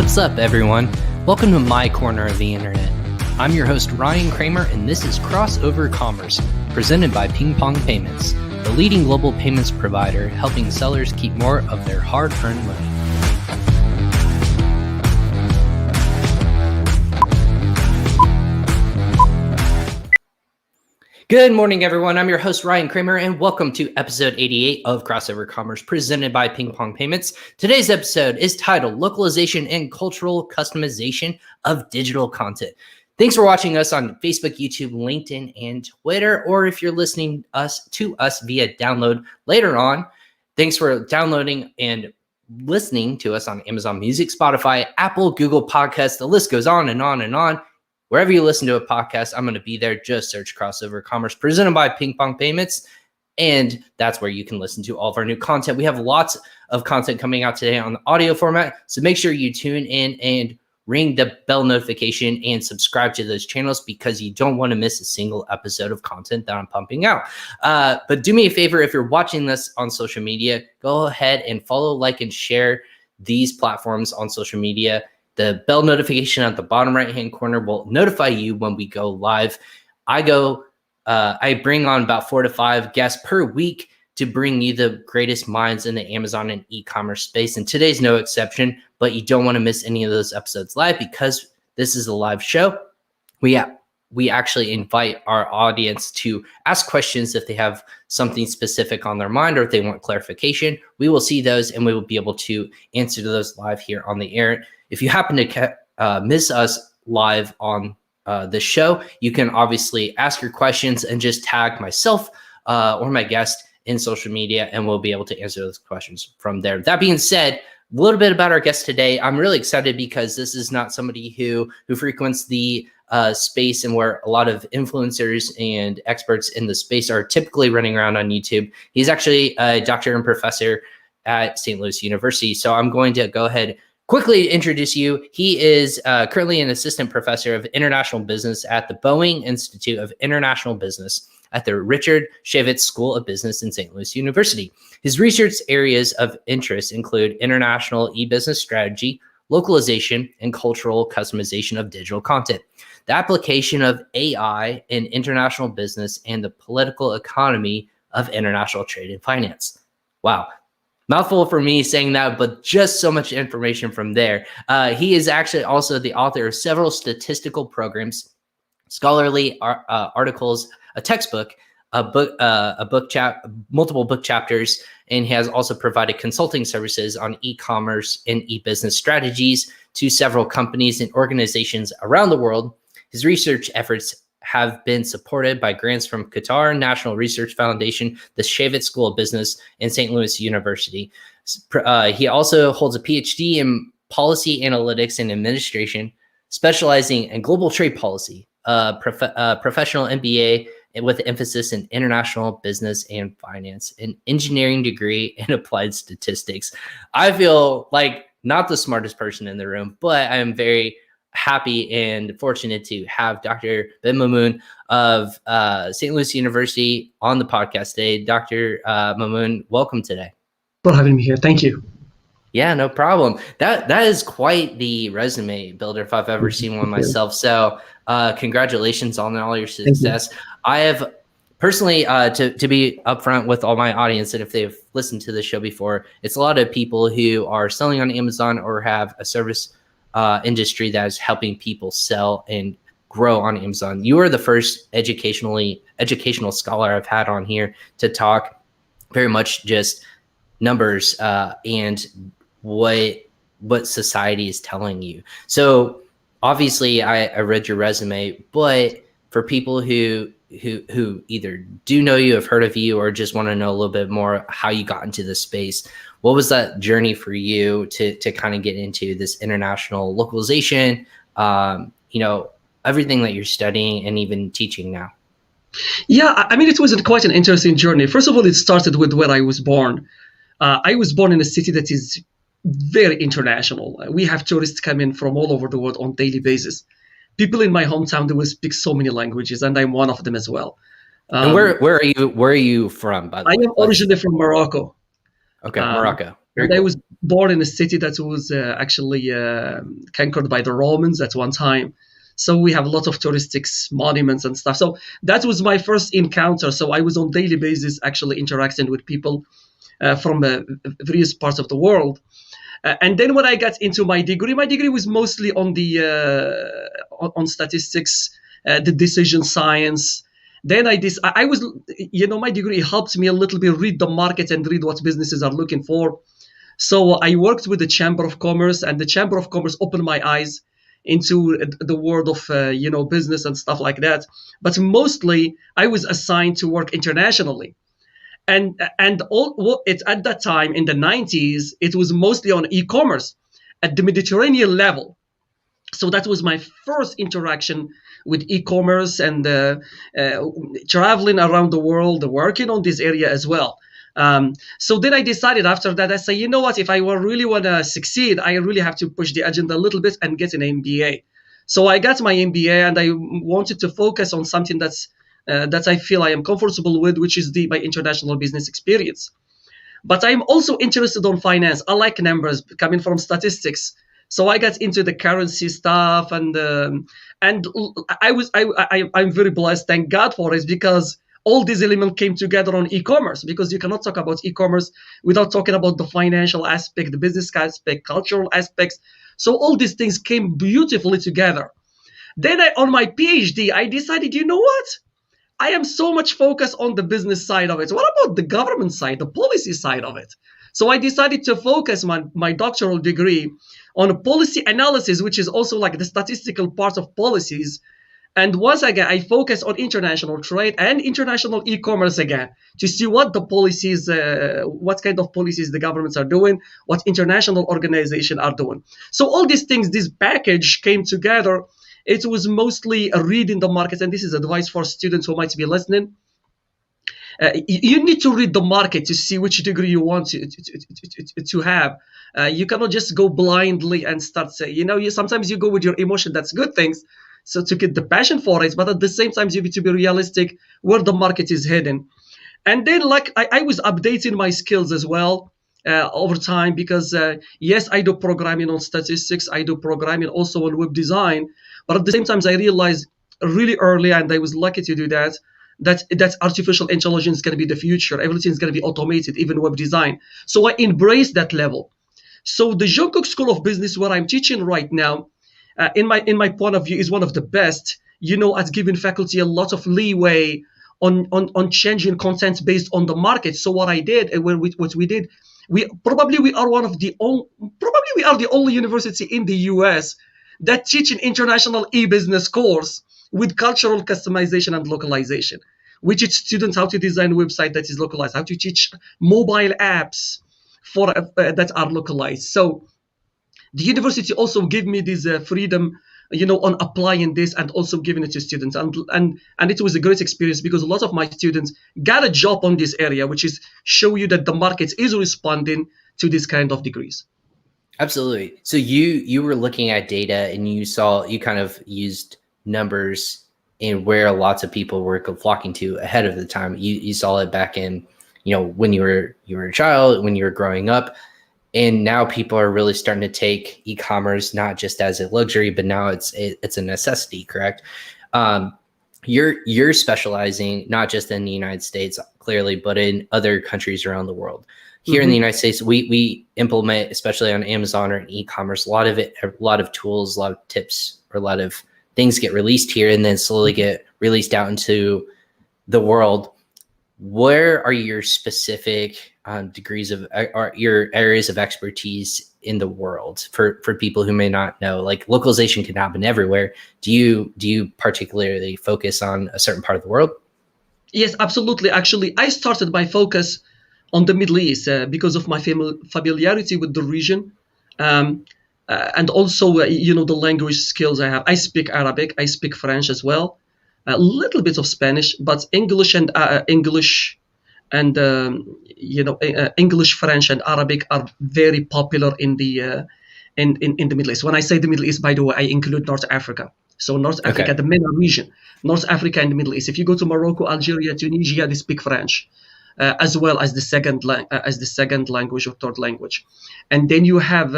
What's up, everyone? Welcome to my corner of the internet. I'm your host, Ryan Cramer, and this is Crossover Commerce, presented by PingPong Payments, the leading global payments provider helping sellers keep more of their hard-earned money. Good morning, everyone. I'm your host, Ryan Cramer, and welcome to episode 88 of Crossover Commerce, presented by PingPong Payments. Today's episode is titled Localization and Cultural Customization of Digital Content. Thanks for watching us on Facebook, YouTube, LinkedIn, and Twitter, or if you're listening to us via download later on, thanks for downloading and listening to us on Amazon Music, Spotify, Apple, Google Podcasts. The list goes on and on and on. Wherever you listen to a podcast, I'm going to be there. Just search Crossover Commerce, presented by PingPong Payments, and that's where you can listen to all of our new content. We have lots of content coming out today on the audio format, so make sure you tune in and ring the bell notification and subscribe to those channels because you don't want to miss a single episode of content that I'm pumping out. But do me a favor, if you're watching this on social media, go ahead and follow, like, and share these platforms on social media. The bell notification at the bottom right-hand corner will notify you when we go live. I bring on about 4 to 5 guests per week to bring you the greatest minds in the Amazon and e-commerce space. And today's no exception, but you don't want to miss any of those episodes live because this is a live show. We actually invite our audience to ask questions if they have something specific on their mind or if they want clarification. We will see those and we will be able to answer those live here on the air. If you happen to miss us live on the show, you can obviously ask your questions and just tag myself or my guest in social media, and we'll be able to answer those questions from there. That being said, a little bit about our guest today. I'm really excited because this is not somebody who frequents the space and where a lot of influencers and experts in the space are typically running around on YouTube. He's actually a doctor and professor at St. Louis University. So I'm going to go ahead quickly introduce you. He is currently an assistant professor of international business at the Boeing Institute of International Business at the Chaifetz School of Business in St. Louis University. His research areas of interest include international e-business strategy, localization, and cultural customization of digital content, the application of AI in international business, and the political economy of international trade and finance. Wow. Mouthful for me saying that, but just so much information from there. He is actually also the author of several statistical programs, scholarly articles, a textbook, multiple book chapters, and he has also provided consulting services on e-commerce and e-business strategies to several companies and organizations around the world. His research efforts have been supported by grants from Qatar National Research Foundation, the Chaifetz School of Business, and St. Louis University. He also holds a Ph.D. in policy analytics and administration, specializing in global trade policy, professional MBA with emphasis in international business and finance, an engineering degree in applied statistics. I feel like not the smartest person in the room, but I am very happy and fortunate to have Dr. Benmamoun of St. Louis University on the podcast today. Dr. Mamoun, welcome today. For having me here. Thank you. Yeah, no problem. That is quite the resume builder if I've ever seen one myself. So congratulations on all your success. I have personally, to be upfront with all my audience, and if they've listened to the show before, it's a lot of people who are selling on Amazon or have a service industry that is helping people sell and grow on Amazon. You are the first educational scholar I've had on here to talk very much just numbers and what society is telling you. So obviously I read your resume, but for people who either do know you, have heard of you, or just want to know a little bit more how you got into this space, what was that journey for you to kind of get into this international localization, everything that you're studying and even teaching now? Yeah, I mean, it was quite an interesting journey. First of all, it started with where I was born. I was born in a city that is very international. We have tourists come in from all over the world on a daily basis. People in my hometown, they will speak so many languages, and I'm one of them as well. And where are you from, by the way? I am originally from Morocco. Okay, Morocco. Very And I cool. was born in a city that was actually conquered by the Romans at one time. So we have a lot of touristic monuments and stuff. So that was my first encounter. So I was on daily basis actually interacting with people from various parts of the world. And then when I got into my degree was mostly on the on statistics, the decision science. Then I was, my degree helped me a little bit read the market and read what businesses are looking for. So I worked with the Chamber of Commerce, and the Chamber of Commerce opened my eyes into the world of business and stuff like that. But mostly, I was assigned to work internationally, and all it's at that time in the 90s, it was mostly on e-commerce at the Mediterranean level. So that was my first interaction with e-commerce and traveling around the world, working on this area as well. So then I decided after that, I say, you know what, if I really want to succeed, I really have to push the agenda a little bit and get an MBA. So I got my MBA, and I wanted to focus on something that I feel I am comfortable with, which is my international business experience. But I'm also interested on finance. I like numbers coming from statistics. So I got into the currency stuff, and I'm very blessed. Thank God for it, because all these elements came together on e-commerce, because you cannot talk about e-commerce without talking about the financial aspect, the business aspect, cultural aspects. So all these things came beautifully together. Then on my PhD, I decided, you know what? I am so much focused on the business side of it. What about the government side, the policy side of it? So I decided to focus my doctoral degree on policy analysis, which is also like the statistical part of policies. And once again, I focus on international trade and international e-commerce again, to see what the policies, what kind of policies the governments are doing, what international organizations are doing. So all these things, this package came together. It was mostly a read in the market, and this is advice for students who might be listening. You need to read the market to see which degree you want to have. You cannot just go blindly and start saying, sometimes you go with your emotion. That's good things. So to get the passion for it, but at the same time, you need to be realistic where the market is heading. And then I was updating my skills as well over time, because yes, I do programming on statistics. I do programming also on web design. But at the same time, I realized really early, and I was lucky to do that artificial intelligence is going to be the future. Everything is going to be automated, even web design. So I embraced that level. So the Jungkook School of Business, where I'm teaching right now, in my point of view, is one of the best, at giving faculty a lot of leeway on changing content based on the market. So what I did, and what we did, we are the only university in the US that teach an international e-business course with cultural customization and localization. We teach students how to design a website that is localized, how to teach mobile apps that are localized. So the university also gave me this freedom, on applying this and also giving it to students. And it was a great experience, because a lot of my students got a job on this area, which is show you that the market is responding to this kind of degrees. Absolutely. So you were looking at data, and you kind of used numbers in where lots of people were flocking to ahead of the time. You saw it back in, when you were a child, when you were growing up, and now people are really starting to take e-commerce not just as a luxury, but now it's a necessity. Correct? You're specializing not just in the United States, clearly, but in other countries around the world. Here in the United States, we implement, especially on Amazon or in e-commerce, a lot of tools, a lot of tips, or a lot of things get released here and then slowly get released out into the world. Where are your specific degrees of, or your areas of expertise in the world for people who may not know? Like, localization can happen everywhere. Do you particularly focus on a certain part of the world? Yes, absolutely. Actually, I started my focus on the Middle East because of my familiarity with the region, and also the language skills I have. I speak Arabic, I speak French as well, a little bit of Spanish, but English, French, and Arabic are very popular in the Middle East. When I say the Middle East, by the way, I include North Africa. So North Africa, the MENA region, North Africa and the Middle East. If you go to Morocco, Algeria, Tunisia, they speak French. as well as the second language or third language. And then you have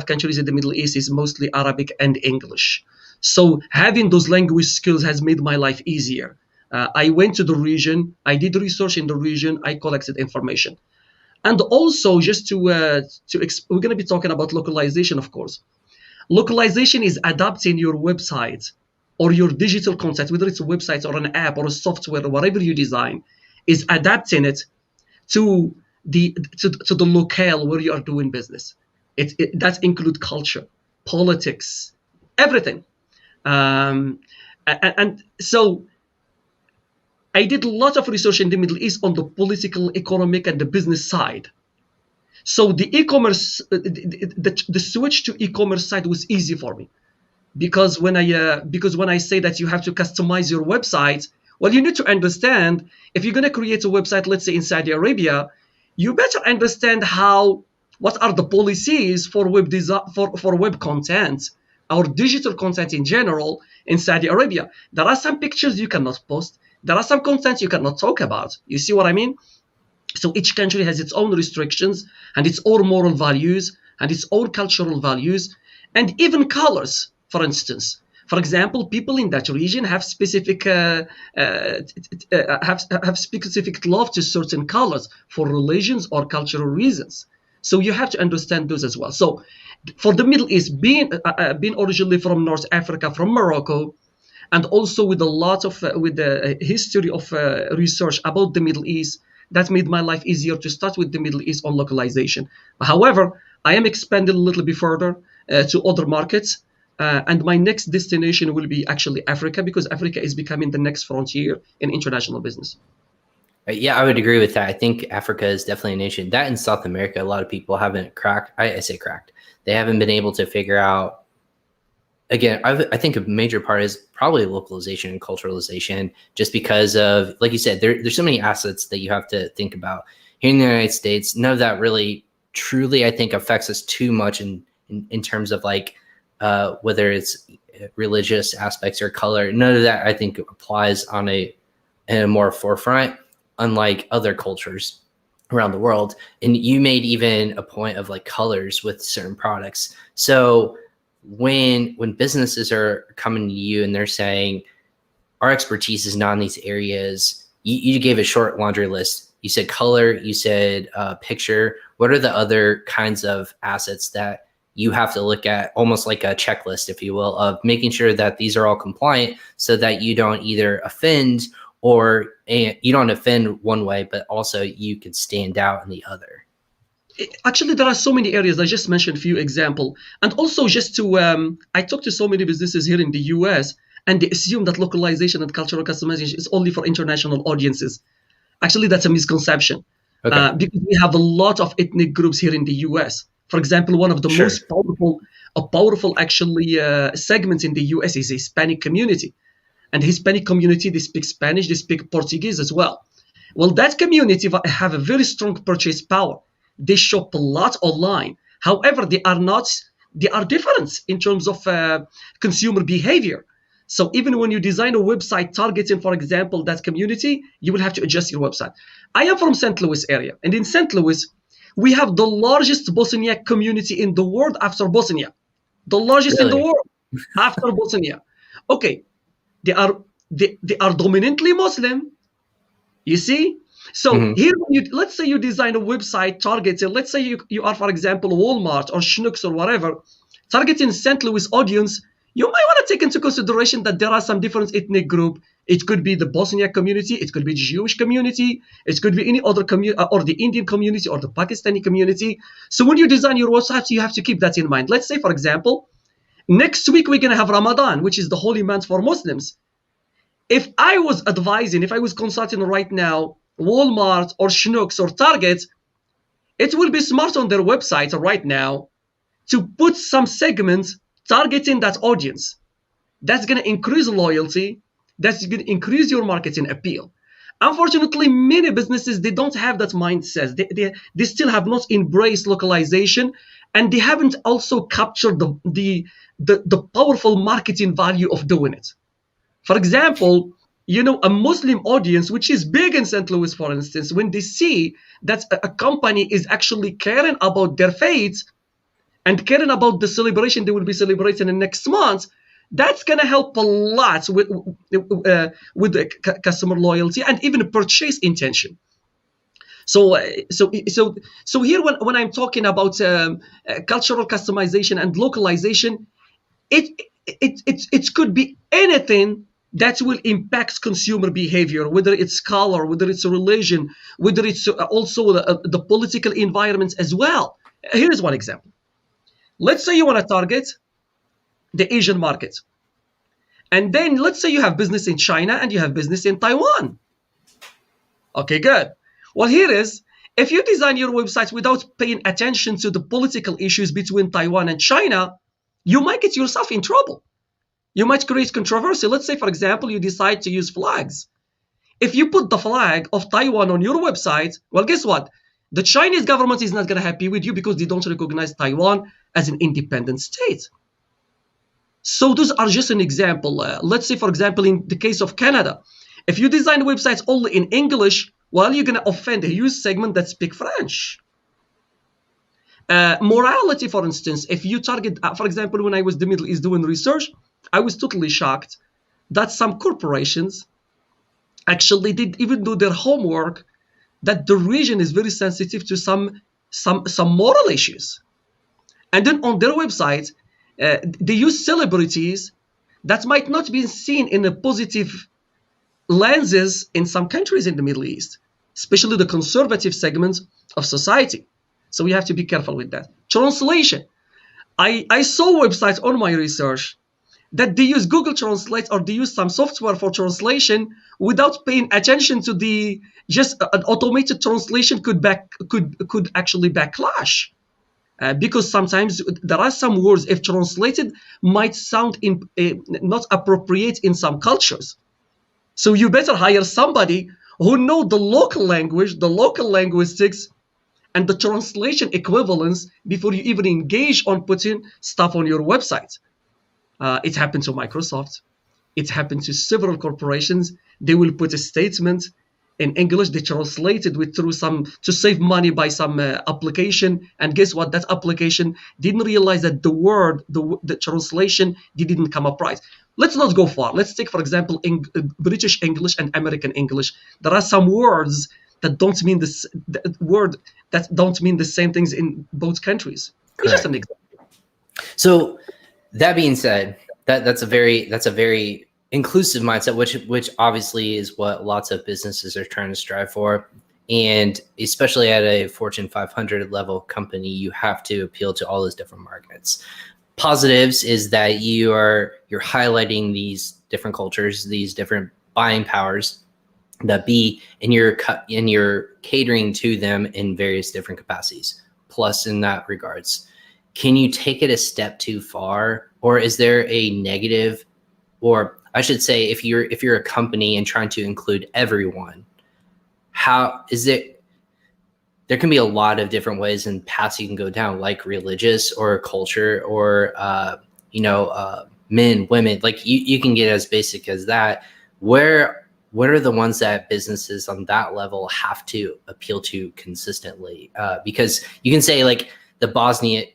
countries in the Middle East is mostly Arabic and English. So having those language skills has made my life easier. I went to the region, I did research in the region, I collected information. And also, just we're going to be talking about localization, of course. Localization is adapting your website or your digital content, whether it's a website or an app or a software or whatever you design, is adapting it to the locale where you are doing business. That includes culture, politics, everything. And so I did a lot of research in the Middle East on the political, economic, and the business side. So the e-commerce, the switch to e-commerce side was easy for me, because when I say that you have to customize your website, well, you need to understand, if you're going to create a website, let's say in Saudi Arabia, you better understand what are the policies for web design, for web content or digital content in general in Saudi Arabia. There are some pictures you cannot post. There are some content you cannot talk about. You see what I mean? So each country has its own restrictions and its own moral values and its own cultural values, and even colors, for instance. For example, people in that region have specific specific love to certain colors for religions or cultural reasons. So you have to understand those as well. So for the Middle East, being originally from North Africa, from Morocco, and also with a lot of with the history of research about the Middle East, that made my life easier to start with the Middle East on localization. However, I am expanding a little bit further to other markets, and my next destination will be actually Africa, because Africa is becoming the next frontier in international business. Yeah, I would agree with that. I think Africa is definitely a nation. That in South America, a lot of people haven't cracked. I say cracked. They haven't been able to figure out. Again, I think a major part is probably localization and culturalization, just because of, like you said, there's so many assets that you have to think about. Here in the United States, none of that really truly, I think, affects us too much in terms of like whether it's religious aspects or color. None of that, I think, applies in a more forefront, unlike other cultures around the world. And you made even a point of like colors with certain products. So when businesses are coming to you and they're saying our expertise is not in these areas, you gave a short laundry list. You said color, you said picture. What are the other kinds of assets that you have to look at, almost like a checklist, if you will, of making sure that these are all compliant so that you don't either offend or you don't offend one way, but also you could stand out in the other? Actually, there are so many areas. I just mentioned a few examples. And also just to, I talked to so many businesses here in the US, and they assume that localization and cultural customization is only for international audiences. Actually, that's a misconception. Okay. Because we have a lot of ethnic groups here in the US. For example, one of the most powerful actually segments in the US is the Hispanic community. And the Hispanic community, they speak Spanish, they speak Portuguese as well. Well, that community have a very strong purchase power. They shop a lot online. However, they are different in terms of consumer behavior. So even when you design a website targeting, for example, that community, you will have to adjust your website. I am from St. Louis area. And in St. Louis, we have the largest Bosniak community in the world after Bosnia. The largest in the world after Bosnia. Okay, they are dominantly Muslim. You see? So here, let's say you design a website targeting, let's say you are, for example, Walmart or Schnucks or whatever, targeting St. Louis audience, you might want to take into consideration that there are some different ethnic group. It could be the Bosniak community, it could be the Jewish community, it could be any other community, or the Indian community or the Pakistani community. So when you design your website, you have to keep that in mind. Let's say, for example, next week we're going to have Ramadan, which is the holy month for Muslims. If I was consulting right now, Walmart or Schnucks or Target, it will be smart on their website right now to put some segments targeting that audience. That's going to increase loyalty. That's going to increase your marketing appeal. Unfortunately, many businesses, they don't have that mindset. They still have not embraced localization, and they haven't also captured the powerful marketing value of doing it. For example, a Muslim audience, which is big in St. Louis, for instance, when they see that a company is actually caring about their faith and caring about the celebration they will be celebrating in next month, that's going to help a lot with the customer loyalty and even purchase intention. So here when I'm talking about cultural customization and localization, it could be anything that will impact consumer behavior, whether it's color, whether it's a religion, whether it's also the political environment as well. Here's one example. Let's say you want to target the Asian market. And then let's say you have business in China and you have business in Taiwan. Okay, good. Well, here is, if you design your website without paying attention to the political issues between Taiwan and China, you might get yourself in trouble. You might create controversy. Let's say, for example, you decide to use flags. If you put the flag of Taiwan on your website, well, guess what? The Chinese government is not going to be happy with you because they don't recognize Taiwan as an independent state. So those are just an example. Let's say, for example, in the case of Canada, if you design websites only in English, well, you're going to offend a huge segment that speak French. Morality, for instance, if you target, for example, when I was in the Middle East doing research, I was totally shocked that some corporations actually did even do their homework, that the region is very sensitive to some moral issues. And then on their website, they use celebrities that might not be seen in a positive lenses in some countries in the Middle East, especially the conservative segments of society. So we have to be careful with that. Translation. I saw websites on my research that they use Google Translate or they use some software for translation without paying attention to the just an automated translation could actually backlash. Because sometimes there are some words, if translated, might sound not appropriate in some cultures. So you better hire somebody who know the local language, the local linguistics, and the translation equivalence before you even engage on putting stuff on your website. It happened to Microsoft. It happened to several corporations. They will put a statement in English, they translate it through some to save money by some application, and guess what? That application didn't realize that the word, the translation didn't come up right. Let's not go far. Let's take, for example, British English and American English. There are some words that don't mean don't mean the same things in both countries. It's just an example. So that being said, that's a very inclusive mindset, which obviously is what lots of businesses are trying to strive for. And especially at a Fortune 500 level company, you have to appeal to all those different markets. Positives is that you're highlighting these different cultures, these different buying powers that be, and you're catering to them in various different capacities. Plus, in that regards, can you take it a step too far, or is there a negative, or I should say, if you're a company and trying to include everyone, how is it? There can be a lot of different ways and paths you can go down, like religious or culture or men, women. Like you can get as basic as that. What are the ones that businesses on that level have to appeal to consistently? Because you can say like the Bosnian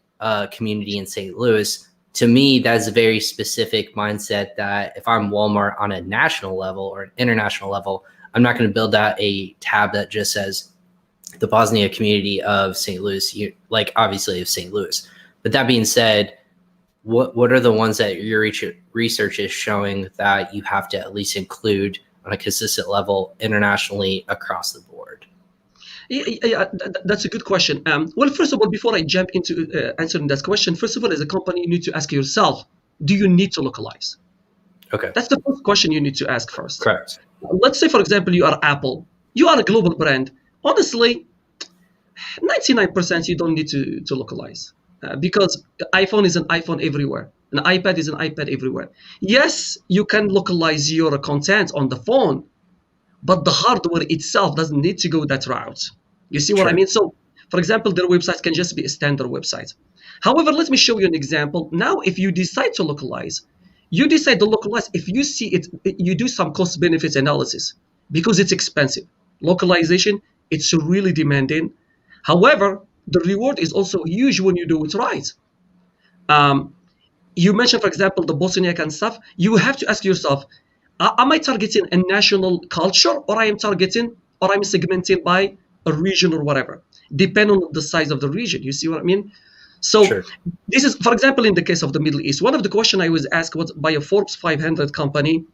community in St. Louis. To me, that's a very specific mindset that if I'm Walmart on a national level or an international level, I'm not going to build out a tab that just says the Bosnia community of St. Louis, like obviously of St. Louis. But that being said, what are the ones that your research is showing that you have to at least include on a consistent level internationally across the board? Yeah, that's a good question. Well, first of all, before I jump into answering that question, first of all, as a company, you need to ask yourself, do you need to localize? Okay. That's the first question you need to ask first. Correct. Let's say, for example, you are Apple. You are a global brand. Honestly, 99% you don't need to localize because iPhone is an iPhone everywhere. An iPad is an iPad everywhere. Yes, you can localize your content on the phone, but the hardware itself doesn't need to go that route. You see what I mean? So, for example, their website can just be a standard website. However, let me show you an example. Now, if you decide to localize, You decide to localize if you see it, you do some cost benefits analysis because it's expensive. Localization, it's really demanding. However, the reward is also huge when you do it right. Um, you mentioned, for example, the Bosniak and stuff. You have to ask yourself, am I targeting a national culture, or I am targeting, or I'm segmenting by a region or whatever, depending on the size of the region. You see what I mean? So Sure. this is, for example, in the case of the Middle East, one of the questions I was asked was by a Forbes 500 company: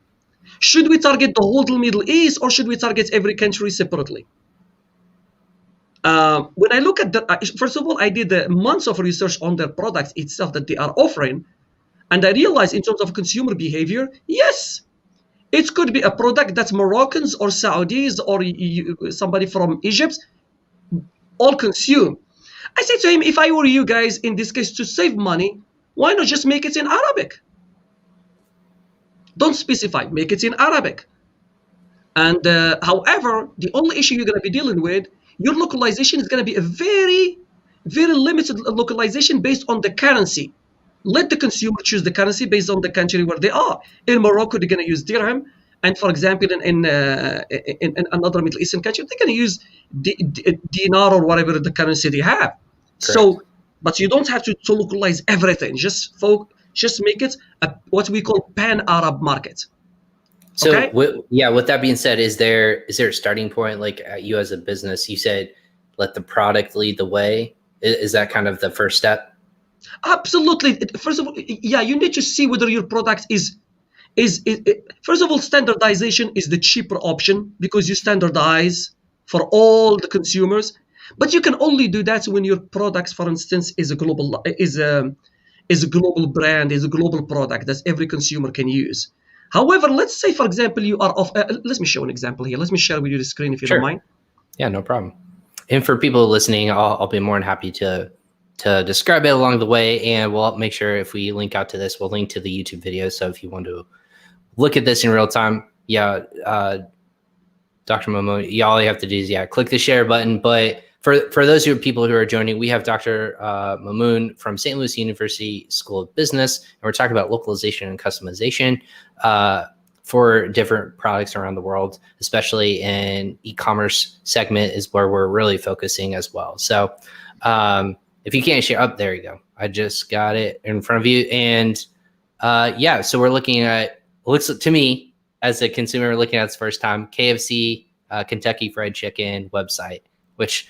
should we target the whole Middle East, or should we target every country separately? When I look at the, first of all, I did months of research on their products itself that they are offering, and I realized in terms of consumer behavior, yes, it could be a product that Moroccans or Saudis or somebody from Egypt all consume. I said to him, if I were you guys in this case to save money, why not just make it in Arabic? Don't specify, make it in Arabic. And however, the only issue you're going to be dealing with, your localization is going to be a very, very limited localization based on the currency. Let the consumer choose the currency based on the country where they are. In Morocco, they're going to use dirham. And for example, in another Middle Eastern country, they're going to use dinar or whatever the currency they have. Correct. So, but you don't have to localize everything. Just make it what we call pan-Arab market. So, okay? With that being said, is there a starting point, like you as a business, you said, let the product lead the way? Is that kind of the first step? Absolutely. First of all, you need to see whether your product is first of all, standardization is the cheaper option because you standardize for all the consumers. But you can only do that when your products, for instance, is a global brand, is a global product that every consumer can use. However, let's say, for example, you are off. Let me show an example here. Let me share with you the screen if you don't mind. Yeah, no problem. And for people listening, I'll be more than happy to describe it along the way, and we'll make sure if we link out to this, we'll link to the YouTube video. So if you want to look at this in real time, Dr. Mamoun, all you have to do is click the share button. But for those people who are joining, we have Dr. Mamoun from St. Louis University School of Business, and we're talking about localization and customization for different products around the world, especially in e-commerce segment is where we're really focusing as well. So if you can't share, there you go. I just got it in front of you. And so we're looking at, looks to me as a consumer looking at this first time, KFC, Kentucky Fried Chicken website, which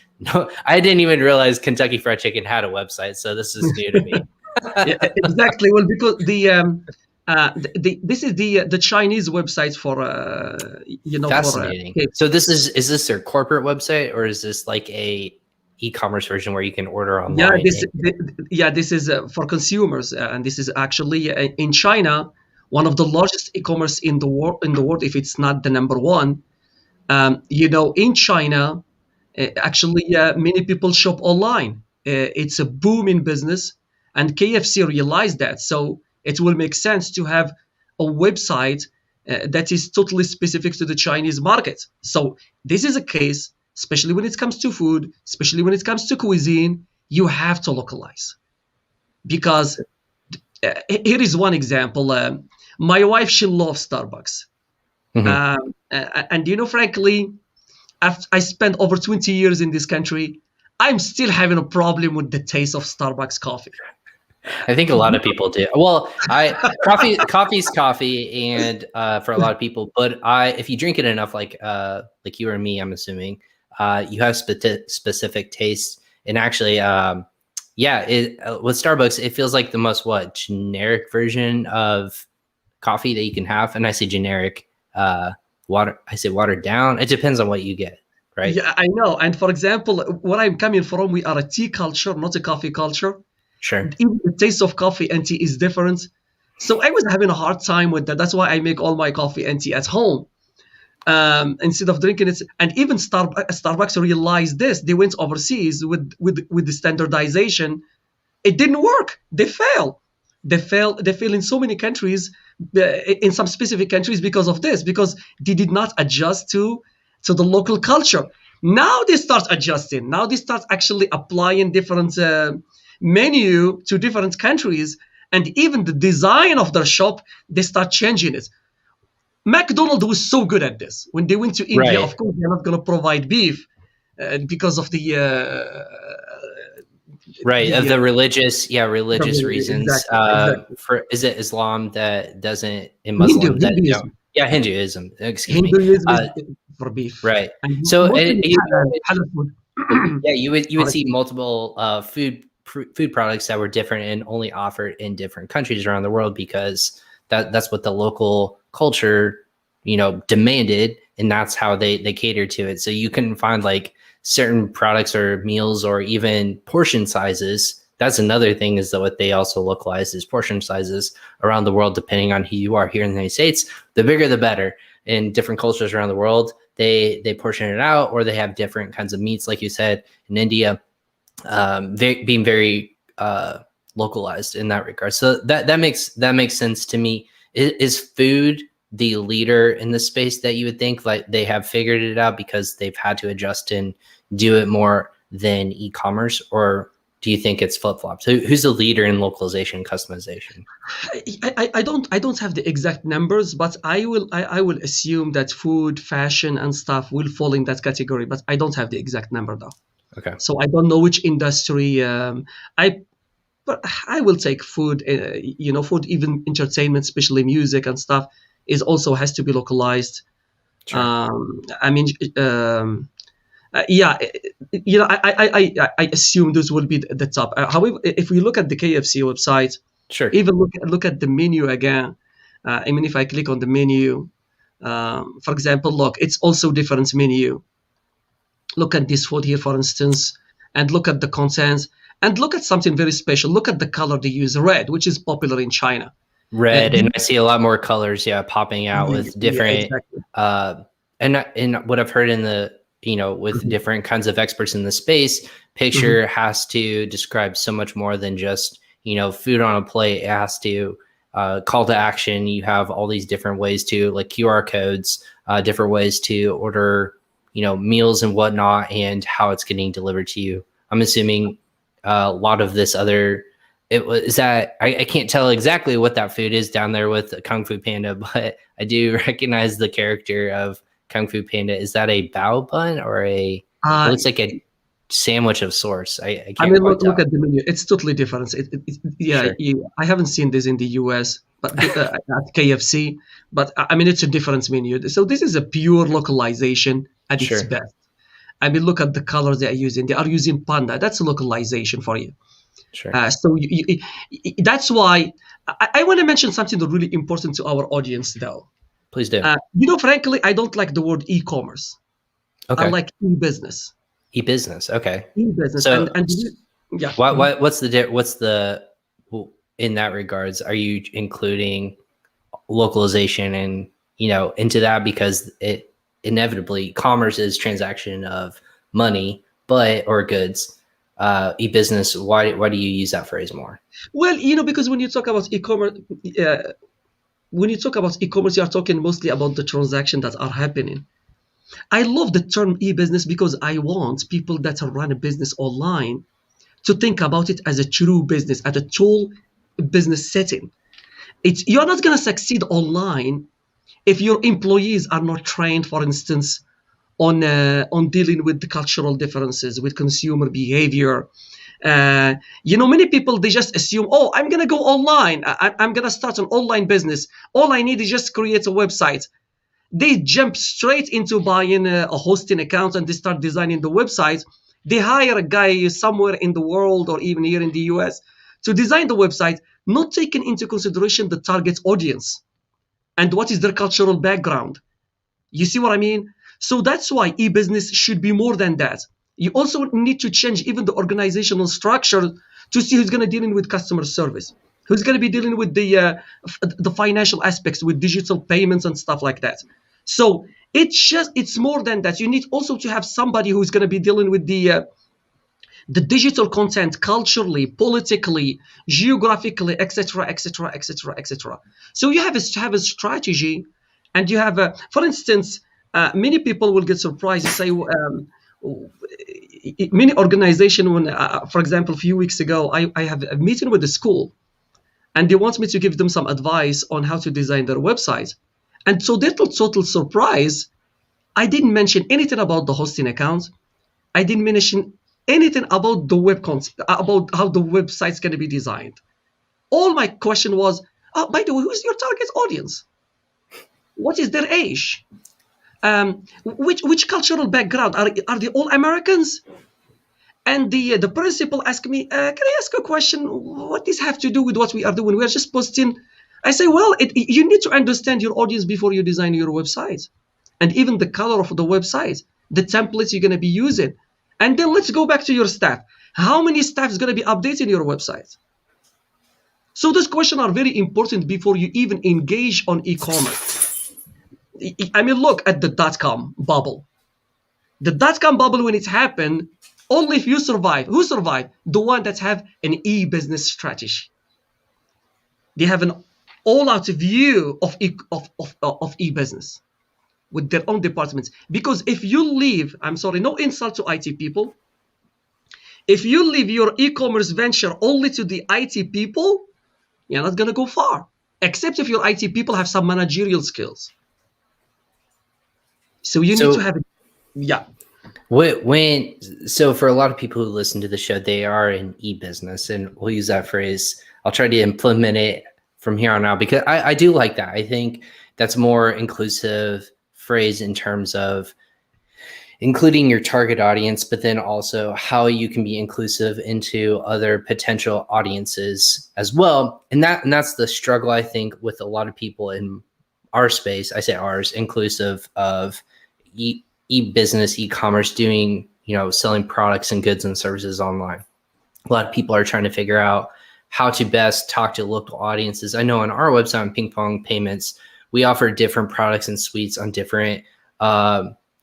I didn't even realize Kentucky Fried Chicken had a website. So this is new to me. Yeah, exactly. Well, because this is the Chinese website for Fascinating. So is this their corporate website, or is this like a e-commerce version where you can order online? This is for consumers, and this is actually in China, one of the largest e-commerce in the world, if it's not the number one. In China, actually, many people shop online. It's a booming business, and KFC realized that. So it will make sense to have a website that is totally specific to the Chinese market. So this is a case, especially when it comes to food, especially when it comes to cuisine, you have to localize. Because here is one example. My wife, she loves Starbucks. Mm-hmm. And frankly, after I spent over 20 years in this country, I'm still having a problem with the taste of Starbucks coffee. I think a lot of people do. Well, coffee's coffee, and for a lot of people, but if you drink it enough, like you or me, I'm assuming, you have specific tastes. And actually, with Starbucks, it feels like the most generic version of coffee that you can have. And I say generic, watered down. It depends on what you get, right? Yeah, I know. And for example, where I'm coming from, we are a tea culture, not a coffee culture. Sure. Even the taste of coffee and tea is different. So I was having a hard time with that. That's why I make all my coffee and tea at home instead of drinking it. And even Starbucks realized this. They went overseas with the standardization. It didn't work. They fail. They fail in so many countries, in some specific countries because of this, because they did not adjust to the local culture. Now they start adjusting. Now they start actually applying different menu to different countries, And even the design of their shop, they start changing it. McDonald's was so good at this. When they went to India, Right. of course, they're not going to provide beef because of Right. Of the the religious reasons. exactly. For is it Islam that doesn't in Muslim that don't? Hinduism. Yeah, Hinduism. Excuse me. Hinduism is for beef, Right. and So mostly you halal food. yeah, you would Sorry. see multiple food products that were different and only offered in different countries around the world because that's what the local culture, demanded, and that's how they catered to it. So you can find like certain products or meals or even portion sizes. That's another thing is that what they also localize is portion sizes around the world, depending on who you are. Here in the United States, the bigger the better. In different cultures around the world, they portion it out, or they have different kinds of meats, like you said, in India, being very localized in that regard. So that makes sense to me. Is food the leader in the space that you would think like they have figured it out because they've had to adjust and do it more than e-commerce, or do you think it's flip-flopped? So who's the leader in localization and customization? I don't have the exact numbers, but I will assume that food, fashion, and stuff will fall in that category. But I don't have the exact number though. Okay. So I don't know which industry. But I will take food. Food, even entertainment, especially music and stuff, is also has to be localized. Sure. I assume those will be the top. However, if we look at the KFC website, Sure. even look at the menu again. If I click on the menu, for example, look, it's also different menu. Look at this food here, for instance, and look at the contents, and look at something very special. Look at the color they use, red, which is popular in China. Red, and I see a lot more colors, popping out with different. Exactly. And what I've heard in the with different kinds of experts in the space, picture has to describe so much more than just food on a plate. It has to call to action. You have all these different ways to, like, QR codes, different ways to order meals and whatnot, and how it's getting delivered to you. I'm assuming a lot of this other. I can't tell exactly what that food is down there with Kung Fu Panda, but I do recognize the character of Kung Fu Panda. Is that a bao bun or it looks like a sandwich of sorts? I can't look at the menu. It's totally different. Sure. I haven't seen this in the US, but at KFC. But it's a different menu. So this is a pure localization at its best. Look at the colors they are using. They are using panda. That's localization for you. Sure. So that's why I want to mention something really important to our audience, though. Please do. Frankly, I don't like the word e-commerce. Okay. I like e-business. E-business. Okay. E-business. So, yeah. What's the in that regards? Are you including localization and into that, because it inevitably commerce is transaction of money, or goods. E-business. Why do you use that phrase more? Well, because when you talk about e-commerce, you are talking mostly about the transactions that are happening. I love the term e-business because I want people that run a business online to think about it as a true business, as a tool business setting. You're not going to succeed online if your employees are not trained, for instance, on dealing with the cultural differences, with consumer behavior. Many people, they just assume, I'm going to go online. I'm going to start an online business. All I need is just create a website. They jump straight into buying a hosting account and they start designing the website. They hire a guy somewhere in the world or even here in the US to design the website, not taking into consideration the target audience and what is their cultural background. You see what I mean? So that's why e-business should be more than that. You also need to change even the organizational structure to see who's going to be dealing with customer service, who's going to be dealing with the financial aspects, with digital payments and stuff like that. So it's more than that. You need also to have somebody who's going to be dealing with the digital content culturally, politically, geographically, etc., etc., etc., etc. So you have a strategy, and you have for instance. Many people will get surprised and say, many organizations, when, for example, a few weeks ago, I have a meeting with the school, and they want me to give them some advice on how to design their website. And so their total surprise, I didn't mention anything about the hosting account. I didn't mention anything about the about how the website's going to be designed. All my question was, oh, by the way, who's your target audience? What is their age? Which cultural background? Are they all Americans? And the principal asked me, can I ask a question? What does this have to do with what we are doing? We are just posting. I say, well, you need to understand your audience before you design your website. And even the color of the website, the templates you're going to be using. And then let's go back to your staff. How many staff is going to be updating your website? So these questions are very important before you even engage on e-commerce. I mean, look at the dot-com bubble. The dot-com bubble, when it happened, only if you survive. Who survived? The one that have an e-business strategy. They have an all-out view of e-business with their own departments. Because if you leave, I'm sorry, no insult to IT people. If you leave your e-commerce venture only to the IT people, you're not going to go far. Except if your IT people have some managerial skills. So you need to have, yeah. So for a lot of people who listen to the show, they are in e-business, and we'll use that phrase. I'll try to implement it from here on out because I do like that. I think that's more inclusive phrase in terms of including your target audience, but then also how you can be inclusive into other potential audiences as well. And that's the struggle, I think, with a lot of people in our space. I say ours, inclusive of e-business, e-commerce, doing, selling products and goods and services online. A lot of people are trying to figure out how to best talk to local audiences. I know on our website on PingPong Payments, we offer different products and suites on different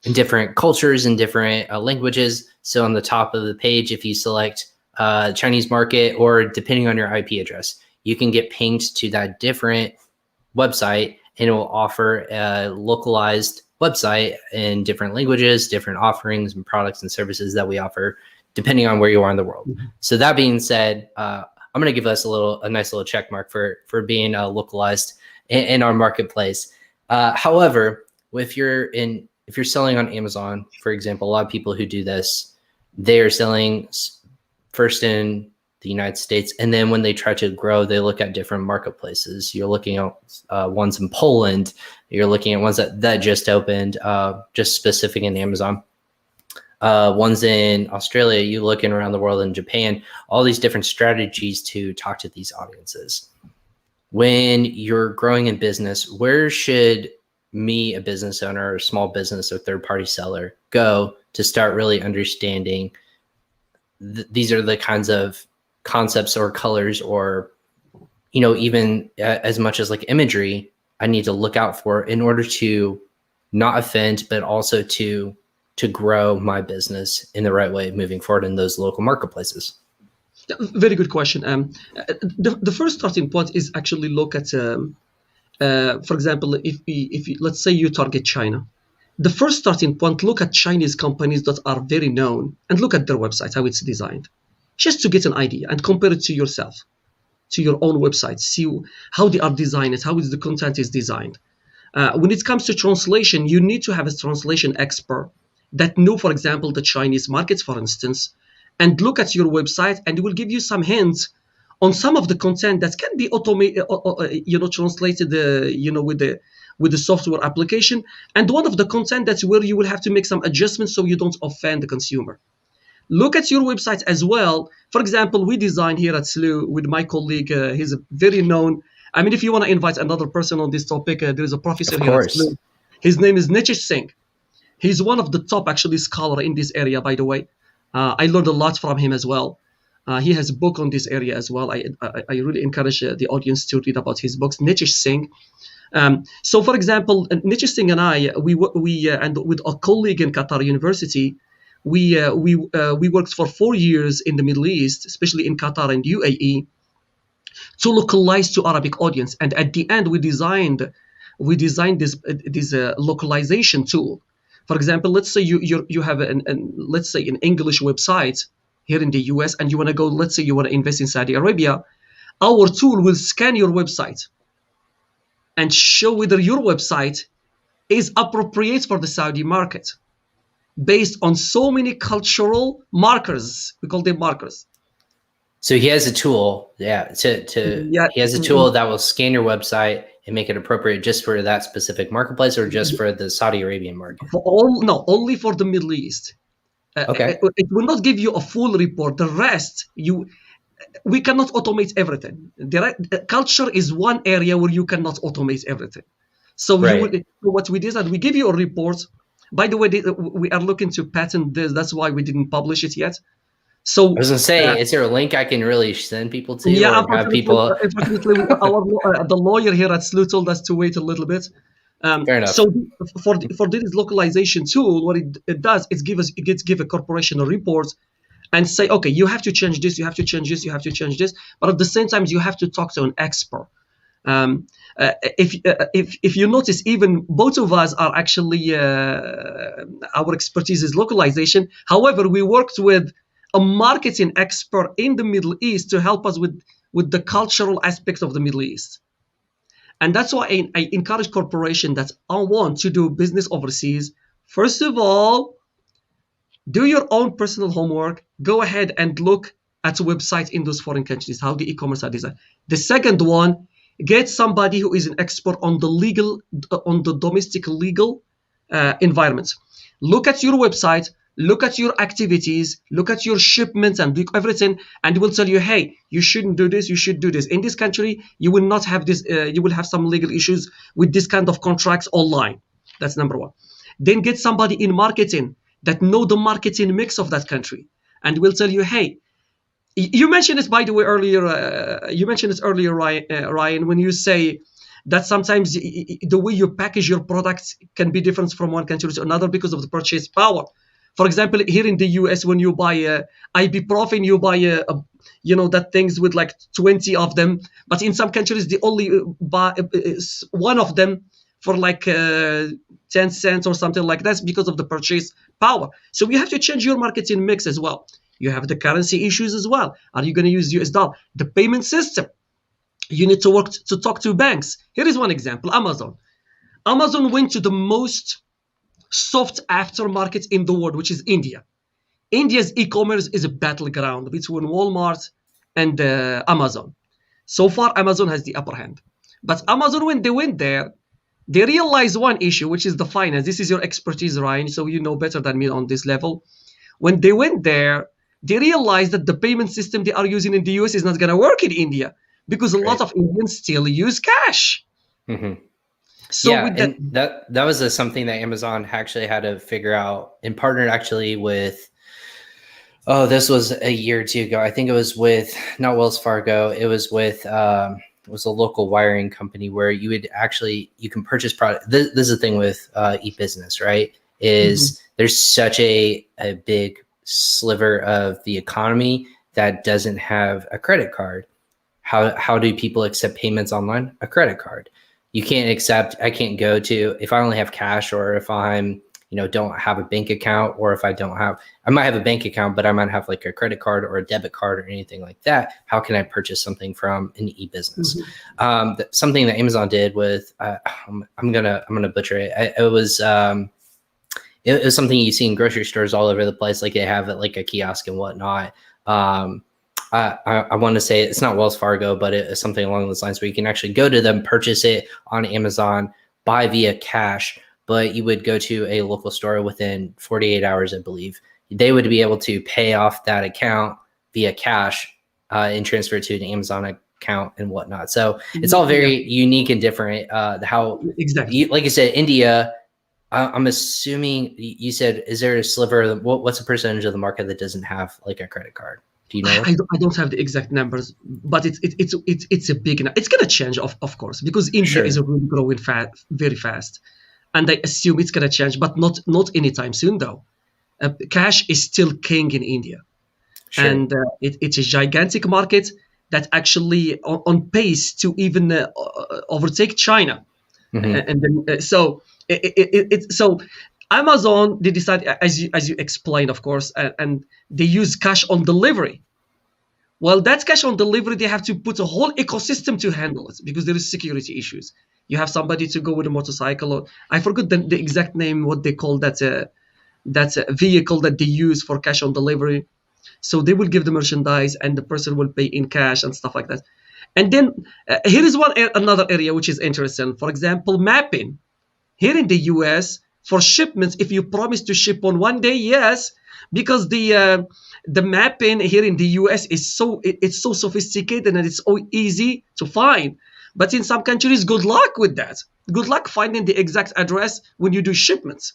in different cultures and different languages. So on the top of the page, if you select Chinese market, or depending on your IP address, you can get pinged to that different website, and it will offer a localized website in different languages, different offerings and products and services that we offer depending on where you are in the world. Mm-hmm. So that being said, I'm going to give us a nice little check mark for being localized in our marketplace. However, if you're selling on Amazon, for example, a lot of people who do this, they are selling first in the United States, and then when they try to grow, they look at different marketplaces. You're looking at ones in Poland. You're looking at ones that just opened, just specific in Amazon. Ones in Australia. You looking around the world in Japan. All these different strategies to talk to these audiences. When you're growing in business, where should me, a business owner, or small business, or third-party seller, go to start really understanding these are the kinds of concepts or colors, or even as much as like imagery I need to look out for in order to not offend, but also to grow my business in the right way moving forward in those local marketplaces? Very good question. The first starting point is actually look at for example, if let's say you target China, the first starting point, look at Chinese companies that are very known and look at their websites, how it's designed, just to get an idea and compare it to yourself, to your own website, see how they are designed, how the content is designed. When it comes to translation, you need to have a translation expert that know, for example, the Chinese markets, for instance, and look at your website, and it will give you some hints on some of the content that can be automated, translated, with the software application. And one of the content, that's where you will have to make some adjustments so you don't offend the consumer. Look at your website as well. For example, we design here at SLU with my colleague. He's a very known. I mean, if you want to invite another person on this topic, there is a professor here at SLU. His name is Nichish Singh. He's one of the top, actually, scholar in this area, by the way. I learned a lot from him as well. He has a book on this area as well. I really encourage the audience to read about his books. Nichish Singh. So, for example, Nichish Singh and I, we and with a colleague in Qatar University, we worked for 4 years in the Middle East, especially in Qatar and UAE, to localize to Arabic audience. And at the end, we designed this localization tool. For example, let's say you have let's say an English website here in the US, and you want to go, let's say you want to invest in Saudi Arabia. our tool will scan your website and show whether your website is appropriate for the Saudi market based on so many cultural markers. We call them markers. So he has a tool, he has a tool that will scan your website and make it appropriate just for that specific marketplace, or just for the Saudi Arabian market? Only for the Middle East. Okay. It will not give you a full report. The rest, we cannot automate everything. Culture is one area where you cannot automate everything. So what we did is that we give you a report. By the way, we are looking to patent this. That's why we didn't publish it yet. So I was gonna say, is there a link I can really send people to? Yeah, or have people? Unfortunately, the lawyer here at SLU told us to wait a little bit. Fair enough. So for this localization tool, what it does is give a corporation a report and say, okay, you have to change this, you have to change this, you have to change this, but at the same time, you have to talk to an expert. If you notice, even both of us are actually our expertise is localization. However, we worked with a marketing expert in the Middle East to help us with the cultural aspects of the Middle East. And that's why I encourage corporations that want to do business overseas. First of all, do your own personal homework. Go ahead and look at websites in those foreign countries, how the e-commerce are designed. The second one, get somebody who is an expert on the domestic legal environment. Look at your website. Look at your activities, look at your shipments and everything, and it will tell you, hey, you shouldn't do this, you should do this. In this country, you will not have this, you will have some legal issues with this kind of contracts online. That's number one. Then get somebody in marketing that know the marketing mix of that country, and will tell you, hey, you mentioned it, by the way, earlier, Ryan, when you say that sometimes the way you package your products can be different from one country to another because of the purchase power. For example, here in the US, when you buy ibuprofen, you buy that things with like 20 of them. But in some countries, they only buy one of them for like 10 cents or something like that because of the purchase power. So you have to change your marketing mix as well. You have the currency issues as well. Are you going to use US dollar? The payment system. You need to work to talk to banks. Here is one example, Amazon. Amazon went to the most soft aftermarket in the world, which is India. India's e-commerce is a battleground between Walmart and Amazon. So far, Amazon has the upper hand. But Amazon, when they went there, they realized one issue, which is the finance. This is your expertise, Ryan, so you know better than me on this level. When they went there, they realized that the payment system they are using in the US is not going to work in India because a lot of Indians still use cash. Mm-hmm. So and that was something that Amazon actually had to figure out, and partnered actually with, this was a year or two ago. I think it was with, not Wells Fargo. It was with, it was a local wiring company where you can purchase product. This is the thing with e-business, right? Is there's such a big sliver of the economy that doesn't have a credit card. How do people accept payments online? A credit card. I can't go to, if I only have cash, or if I'm, don't have a bank account, or if I might have a bank account, but I might have like a credit card or a debit card or anything like that. How can I purchase something from an e-business? Something that Amazon did with, I'm gonna butcher it. It was something you see in grocery stores all over the place. Like they have it like a kiosk and whatnot. I want to say it's not Wells Fargo, but it's something along those lines where you can actually go to them, purchase it on Amazon, buy via cash, but you would go to a local store within 48 hours, I believe. They would be able to pay off that account via cash and transfer it to an Amazon account and whatnot. So it's all very unique and different. How exactly, like you said, India. I'm assuming you said, is there a sliver? What's the percentage of the market that doesn't have like a credit card? Do you know? I don't have the exact numbers, but it's a big. It's gonna change, of course, because India is really growing very fast, and I assume it's gonna change, but not anytime soon though. Cash is still king in India, and it's a gigantic market that actually on pace to even overtake China, and then so Amazon, they decide, as you explained, of course, and they use cash on delivery. Well, that's cash on delivery. They have to put a whole ecosystem to handle it because there is security issues. You have somebody to go with a motorcycle, or I forgot the exact name, what they call that vehicle that they use for cash on delivery. So they will give the merchandise and the person will pay in cash and stuff like that. And then here is another area which is interesting. For example, mapping. Here in the US, for shipments, if you promise to ship on one day, yes, because the mapping here in the US is it's so sophisticated and it's so easy to find. But in some countries, good luck with that. Good luck finding the exact address when you do shipments.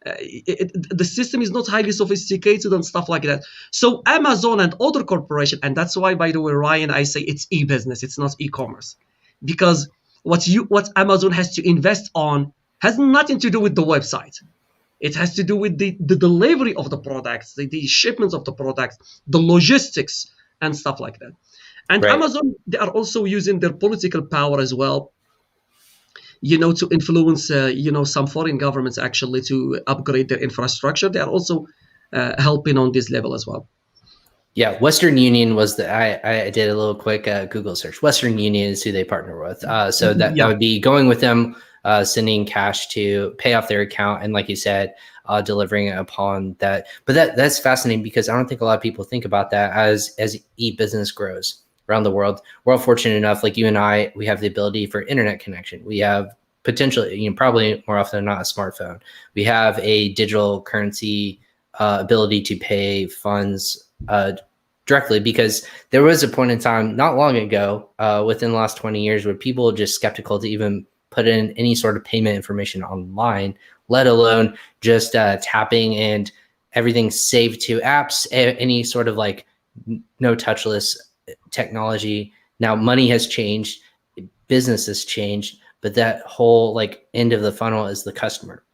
The system is not highly sophisticated and stuff like that. So Amazon and other corporations, and that's why, by the way, Ryan, I say it's e-business, it's not e-commerce, because what Amazon has to invest on has nothing to do with the website. It has to do with the delivery of the products, the shipments of the products, the logistics and stuff like that. And Right. Amazon, they are also using their political power as well, to influence, some foreign governments actually to upgrade their infrastructure. They are also helping on this level as well. Yeah, Western Union was I did a little quick Google search. Western Union is who they partner with. So that would be going with them, sending cash to pay off their account, and like you said, delivering upon that. But that's fascinating because I don't think a lot of people think about that as e-business grows around the world. We're all fortunate enough, like you and I, we have the ability for internet connection. We have potentially, probably more often than not, a smartphone. We have a digital currency ability to pay funds directly, because there was a point in time not long ago, within the last 20 years, where people were just skeptical to even put in any sort of payment information online, let alone just tapping and everything saved to apps, any sort of like no touchless technology. Now money has changed, business has changed, but that whole like end of the funnel is the customer.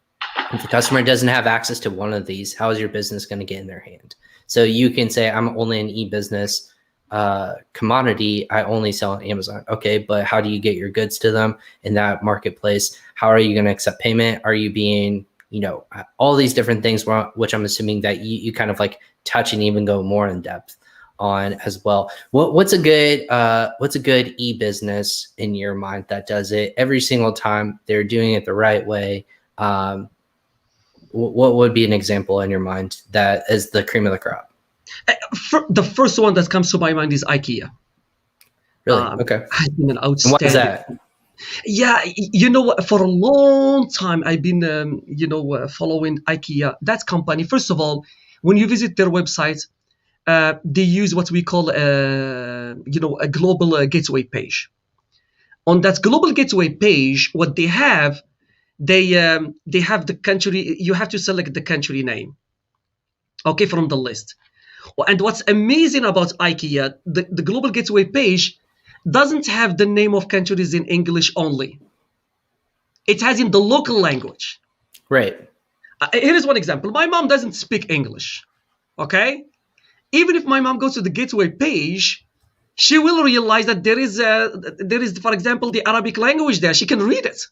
If the customer doesn't have access to one of these, how is your business going to get in their hand? So you can say, I'm only an e-business commodity. I only sell on Amazon. Okay, but how do you get your goods to them in that marketplace? How are you going to accept payment? Are you being, all these different things, which I'm assuming that you kind of like touch and even go more in depth on as well. What's a good e-business in your mind that does it every single time, they're doing it the right way? What would be an example in your mind that is the cream of the crop? The first one that comes to my mind is IKEA. Really? Okay. Has been an outstanding. And what is that? Yeah, for a long time I've been, following IKEA. That company, first of all, when you visit their website, they use what we call, a global gateway page. On that global gateway page, what they have, they have the country. You have to select the country name, okay, from the list. And what's amazing about IKEA, the global gateway page doesn't have the name of countries in English only. It has in the local language. Right. Here is one example. My mom doesn't speak English, okay? Even if my mom goes to the gateway page, she will realize that there is, for example, the Arabic language there. She can read it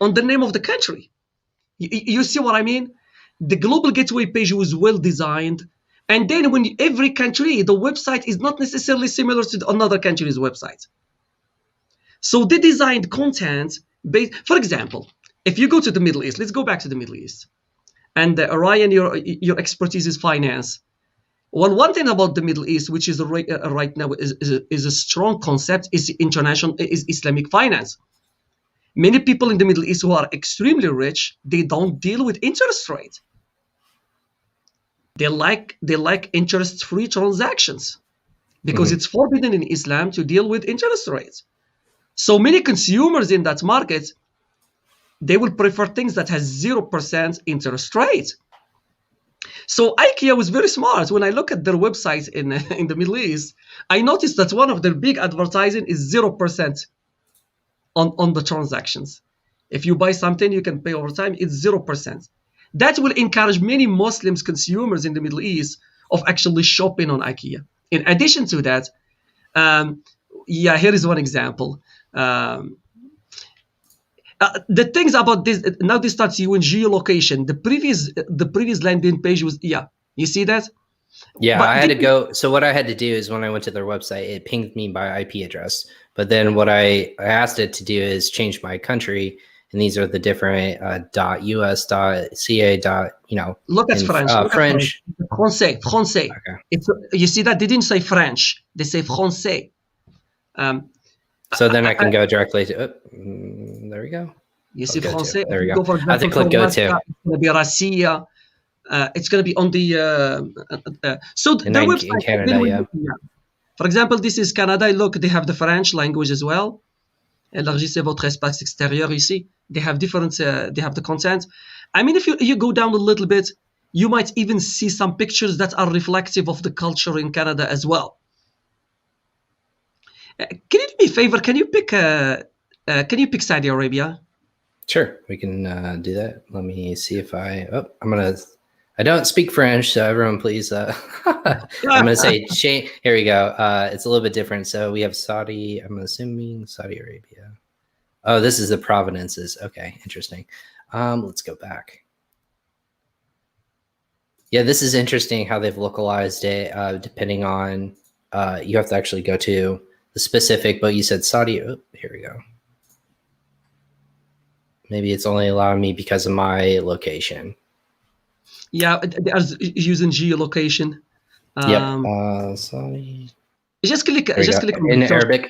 on the name of the country. You see what I mean? The global gateway page was well designed. And then when every country, the website is not necessarily similar to another country's website. So they designed content based, for example, if you go to the Middle East, let's go back to the Middle East. And Ryan, your expertise is finance. Well, one thing about the Middle East, which is right now is a strong concept, is Islamic finance. Many people in the Middle East who are extremely rich, they don't deal with interest rate. They like interest-free transactions because it's forbidden in Islam to deal with interest rates. So many consumers in that market, they will prefer things that has 0% interest rate. So IKEA was very smart. When I look at their website in the Middle East, I noticed that one of their big advertising is 0% on the transactions. If you buy something, you can pay over time, it's 0%. That will encourage many Muslims consumers in the Middle East of actually shopping on IKEA. In addition to that, here is one example. The things about this, now this starts you in geolocation. The previous landing page was, you see that? Yeah, But I had to go. So what I had to do is when I went to their website, it pinged me by IP address. But then what I asked it to do is change my country, and these are the different .us, .ca, look at in French. Look at French. Français, français. Okay. You see that they didn't say French; they say français. So then I can go directly to. There we go. You see go to. français. There we If go. you for I have to example, click go Croatia, to. it's going to be Russia. It's going to be on the so And their in website. Canada, yeah. For example, this is Canada. Look, they have the French language as well. Élargissez votre espace extérieur ici. They have different. They have the content. I mean, if you go down a little bit, you might even see some pictures that are reflective of the culture in Canada as well. Can you do me a favor? Can you pick Saudi Arabia? Sure, we can do that. Let me see if I don't speak French, so everyone please, I'm going to say, here we go. It's a little bit different. So we have Saudi, I'm assuming Saudi Arabia. Oh, this is the provinces. Okay, interesting. Let's go back. Yeah, this is interesting how they've localized it, depending on, you have to actually go to the specific, but you said Saudi, here we go. Maybe it's only allowing me because of my location. Yeah, they are using geolocation. Yep. Sorry. Just click in Arabic.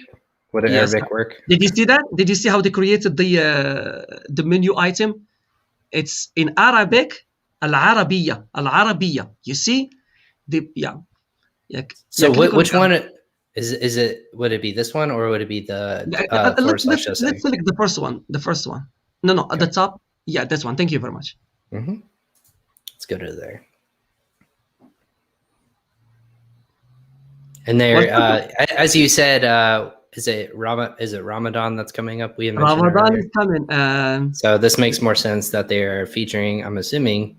Would Arabic work? Did you see that? Did you see how they created the menu item? It's in Arabic. Al-Arabiya. You see? So which one is it? Would it be this one or would it be the let's select the first one. The first one. No, at the top. Yeah, this one. Thank you very much. Mm-hmm. Let's go to there. And there, as you said, is it Ramadan that's coming up? We have Ramadan is coming. So this makes more sense that they are featuring. I'm assuming.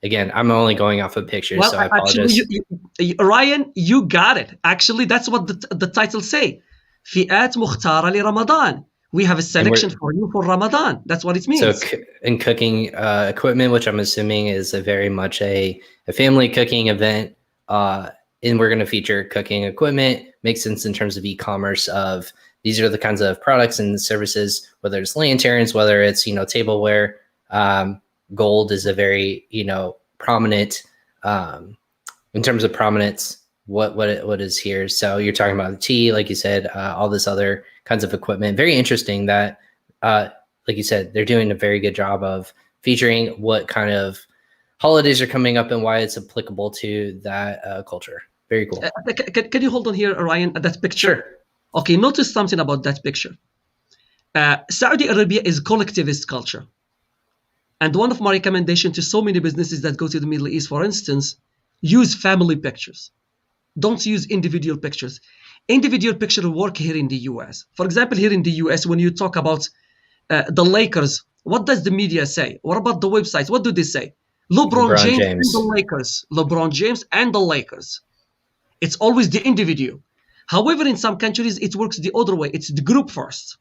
Again, I'm only going off of pictures, so I apologize. Actually, Ryan, you got it. Actually, that's what the title say. فئات مختارة لرمضان. We have a selection for you for Ramadan. That's what it means. So in cooking equipment, which I'm assuming is very much a family cooking event, and we're going to feature cooking equipment. Makes sense in terms of e-commerce of these are the kinds of products and services, whether it's lanterns, whether it's, tableware. Gold is a very, prominent, in terms of prominence, what is here. So you're talking about the tea, like you said, all this other kinds of equipment. Very interesting that, like you said, they're doing a very good job of featuring what kind of holidays are coming up and why it's applicable to that culture. Very cool. Can you hold on here, Ryan, at that picture? Sure. Okay, notice something about that picture. Saudi Arabia is collectivist culture. And one of my recommendations to so many businesses that go to the Middle East, for instance, use family pictures. Don't use individual pictures. Individual pictures work here in the US. For example, here in the US, when you talk about the Lakers, what does the media say? What about the websites? What do they say? LeBron James and the Lakers. LeBron James and the Lakers. It's always the individual. However, in some countries, it works the other way. It's the group first,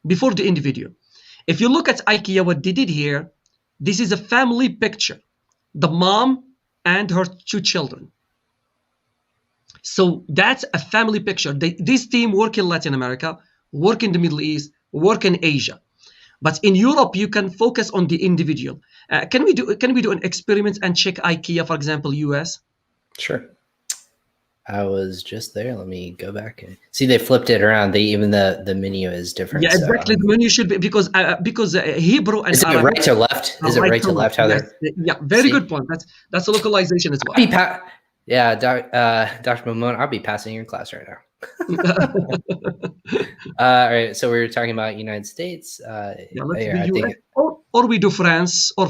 before the individual. If you look at IKEA, what they did here, this is a family picture. The mom and her 2 children. So that's a family picture. This team work in Latin America, work in the Middle East, work in Asia. But in Europe, you can focus on the individual. Can we do an experiment and check IKEA, for example, US? Sure. I was just there. Let me go back and see. They flipped it around. Even the menu is different. Yeah, exactly. The menu should be because Hebrew and is it Arabic, right to left? Is it right to left? How yes. Yeah, very good point. That's a localization as well. Dr. Mamoun, I'll be passing your class right now. All right. So we were talking about United States. Let's do US, or we do France or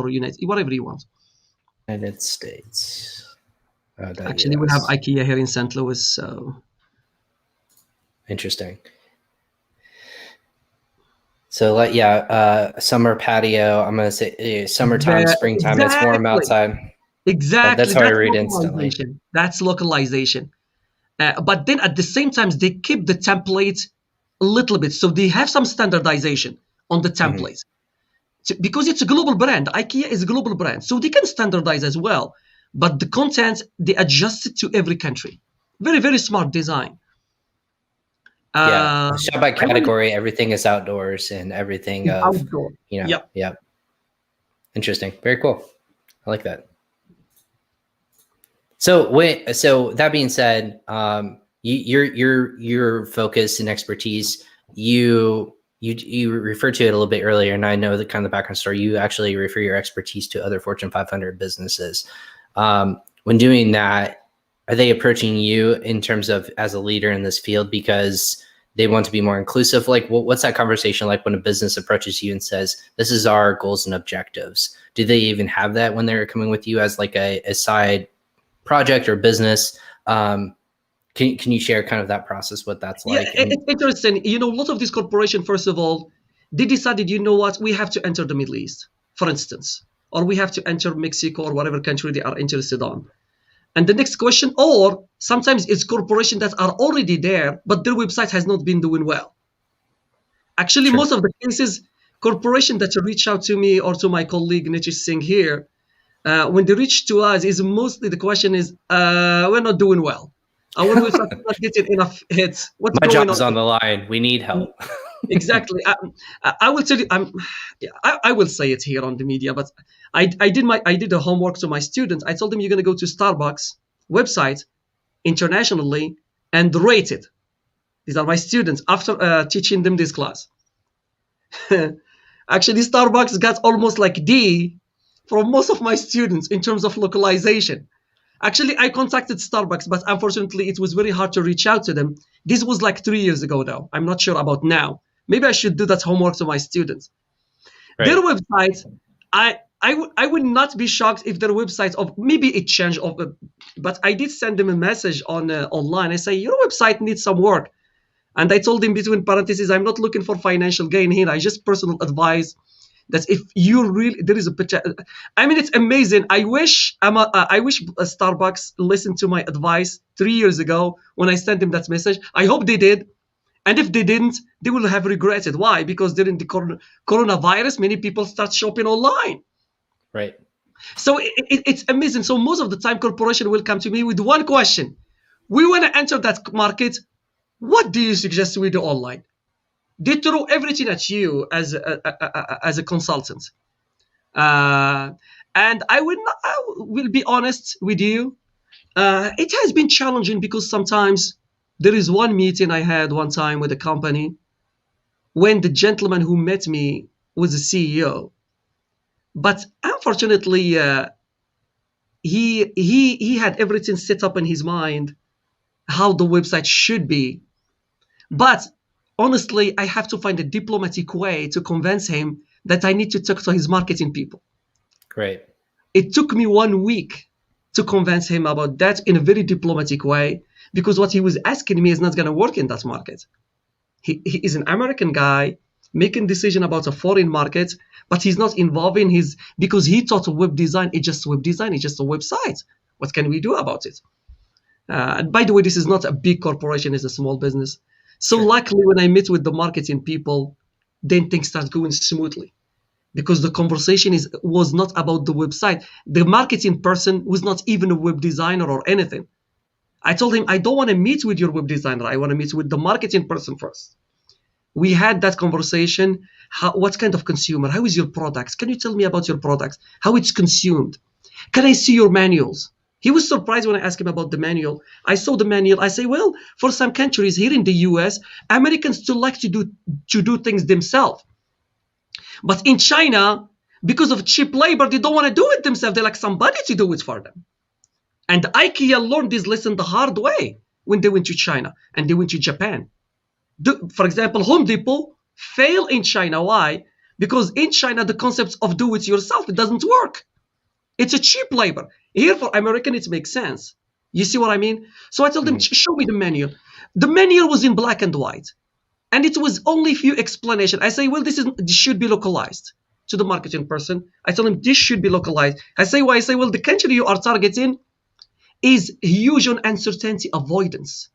United, whatever you want. United States. Actually, we have IKEA here in St. Louis, so interesting. So, summer patio. I'm gonna say summertime, springtime. Exactly. It's warm outside. Exactly. That's how I read instantly. That's localization. But then at the same time, they keep the template a little bit, so they have some standardization on the template because it's a global brand. IKEA is a global brand, so they can standardize as well. but the content, they adjust it to every country. Very, very smart design. Yeah, shop by I went category. Everything is outdoors and everything of, outdoor. yeah. Interesting. Very cool. I like that. So that being said, your focus and expertise, you referred to it a little bit earlier, and I know the kind of the background story. You actually refer your expertise to other Fortune 500 businesses. When doing that, are they approaching you in terms of as a leader in this field because they want to be more inclusive? Like, what's that conversation like when a business approaches you and says, "This is our goals and objectives"? Do they even have that when they're coming with you as like a side project or business? Can you share kind of that process, what that's like? Yeah, it's interesting. A lot of these corporations, first of all, they decided, what, we have to enter the Middle East, for instance, or we have to enter Mexico or whatever country they are interested on. And the next question, or sometimes it's corporations that are already there, but their website has not been doing well. Actually, Sure. most of the cases, corporations that reach out to me or to my colleague Nitish Singh here, when they reach to us, is mostly the question is, we're not doing well. Our website is not getting enough hits. What's My going job is on the line. We need help. Exactly. I will tell you. I will say it here on the media, but I did the homework to my students. I told them you're going to go to Starbucks website internationally and rate it. These are my students after teaching them this class. Actually, Starbucks got almost like D from most of my students in terms of localization. Actually, I contacted Starbucks, but unfortunately, it was very hard to reach out to them. This was like 3 years ago, though. I'm not sure about now. Maybe I should do that homework to my students. Right. Their website, I would not be shocked if their website of maybe it changed, but I did send them a message on online. I say your website needs some work, and I told them between parentheses, I'm not looking for financial gain here. I just personal advice. That if you really there is a potential. I mean, it's amazing. I wish Starbucks listened to my advice 3 years ago when I sent them that message. I hope they did, and if they didn't, they will have regretted. Why? Because during the coronavirus, many people start shopping online. Right. So it's amazing. So most of the time, corporation will come to me with one question: we want to enter that market. What do you suggest we do online? They throw everything at you as a consultant, and I will be honest with you. It has been challenging because sometimes there is one meeting I had one time with a company when the gentleman who met me was a CEO, but unfortunately, he had everything set up in his mind how the website should be, but honestly, I have to find a diplomatic way to convince him that I need to talk to his marketing people. Great. It took me 1 week to convince him about that in a very diplomatic way, because what he was asking me is not going to work in that market. He is an American guy making decision about a foreign market, but he's not involving because he thought web design is just web design, it's just a website. What can we do about it? And by the way, this is not a big corporation, it's a small business. So luckily, when I met with the marketing people, then things start going smoothly, because the conversation was not about the website. The marketing person was not even a web designer or anything. I told him, I don't want to meet with your web designer. I want to meet with the marketing person first. We had that conversation. What kind of consumer? How is your products? Can you tell me about your products? How it's consumed? Can I see your manuals? He was surprised when I asked him about the manual. I saw the manual. I say, well, for some countries here in the US, Americans still like to do things themselves. But in China, because of cheap labor, they don't want to do it themselves. They like somebody to do it for them. And IKEA learned this lesson the hard way when they went to China and they went to Japan. For example, Home Depot failed in China. Why? Because in China, the concept of do it yourself, it doesn't work. It's a cheap labor. Here for American, it makes sense. You see what I mean? So I told them, show me the manual. The manual was in black and white. And it was only a few explanations. I say, well, this should be localized to the marketing person. I told him, this should be localized. I say, why? I say, well, the country you are targeting is huge on uncertainty avoidance.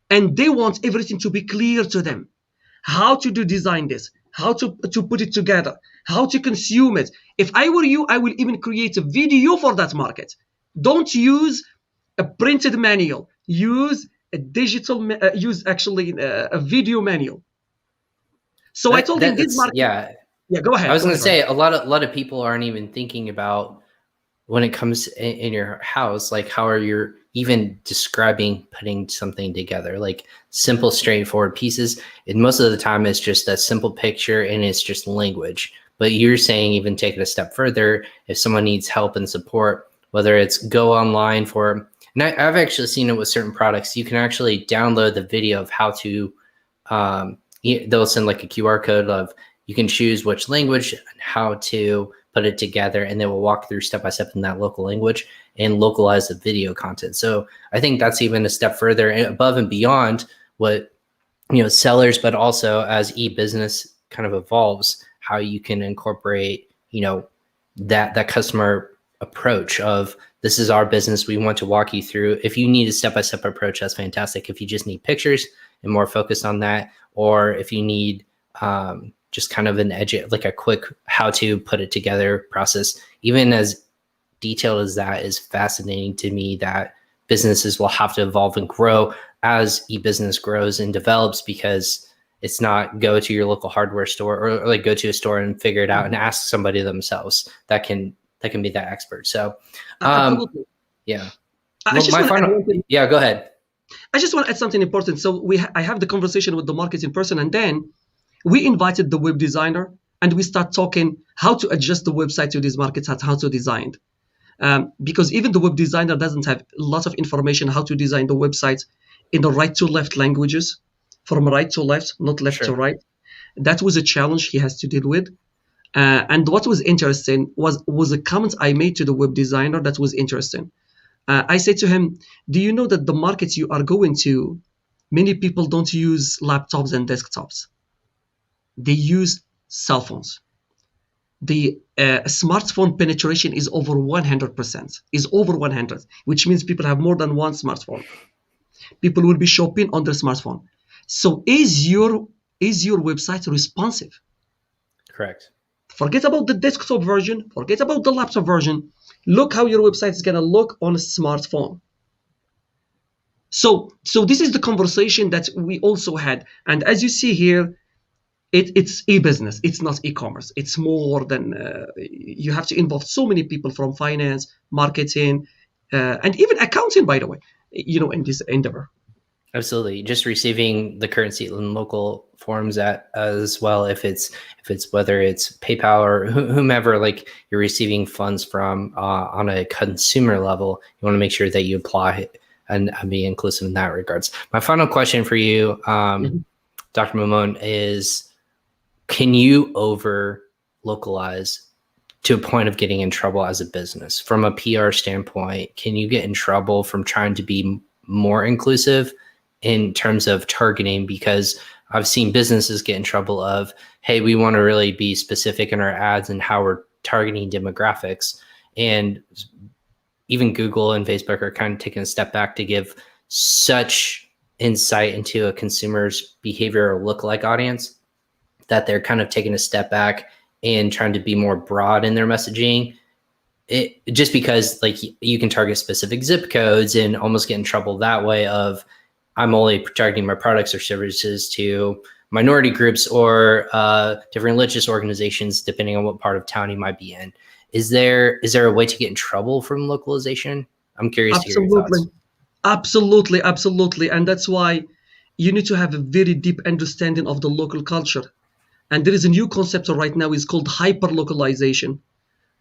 And they want everything to be clear to them. How to design this? how to put it together, how to consume it. If I were you, I will even create a video for that market. Don't use a printed manual. Use a digital, use actually a video manual. So I told him this market. Yeah. Yeah, go ahead. I was going to Ryan. say a lot of people aren't even thinking about when it comes in your house, like how are you even describing putting something together, like simple, straightforward pieces. And most of the time it's just a simple picture and it's just language. But you're saying even take it a step further, if someone needs help and support, whether it's go online for, and I've actually seen it with certain products, you can actually download the video of how to, they'll send like a QR code of, you can choose which language and how to put it together, and they will walk through step by step in that local language and localize the video content. So I think that's even a step further and above and beyond what, sellers, but also as e-business kind of evolves, how you can incorporate, that customer approach of, this is our business, we want to walk you through. If you need a step-by-step approach, that's fantastic. If you just need pictures and more focused on that, or if you need just kind of an like a quick how to put it together process, even as detailed as that is fascinating to me, that businesses will have to evolve and grow as e-business grows and develops, because it's not go to your local hardware store or like go to a store and figure it out and ask somebody themselves that can be that expert. So yeah. Yeah, go ahead. I just want to add something important. So I have the conversation with the marketing person, and then we invited the web designer and we start talking how to adjust the website to these markets, how to design. Because even the web designer doesn't have lots of information how to design the website in the right to left languages, from right to left, not left to right. That was a challenge he has to deal with. And what was interesting was a comment I made to the web designer that was interesting. I said to him, do you know that the markets you are going to, many people don't use laptops and desktops. They use cell phones. The smartphone penetration is over 100%, is over 100, which means people have more than one smartphone. People will be shopping on their smartphone. So is your website responsive? Correct. Forget about the desktop version, forget about the laptop version. Look how your website is going to look on a smartphone. So this is the conversation that we also had. And as you see here, it's e-business. It's not e-commerce. It's more than, you have to involve so many people from finance, marketing, and even accounting, by the way, in this endeavor. Absolutely. Just receiving the currency in local forms as well. If it's whether it's PayPal or whomever, like you're receiving funds from on a consumer level, you want to make sure that you apply and be inclusive in that regards. My final question for you, Dr. Mamoun, is, can you over localize to a point of getting in trouble as a business? From a PR standpoint, can you get in trouble from trying to be more inclusive in terms of targeting? Because I've seen businesses get in trouble of, hey, we want to really be specific in our ads and how we're targeting demographics. And even Google and Facebook are kind of taking a step back to give such insight into a consumer's behavior or lookalike audience that they're kind of taking a step back and trying to be more broad in their messaging. Just because like you can target specific zip codes and almost get in trouble that way of, I'm only targeting my products or services to minority groups or different religious organizations, depending on what part of town you might be in. Is there a way to get in trouble from localization? I'm curious to hear your thoughts. Absolutely. And that's why you need to have a very deep understanding of the local culture. And there is a new concept right now, it's called hyper-localization.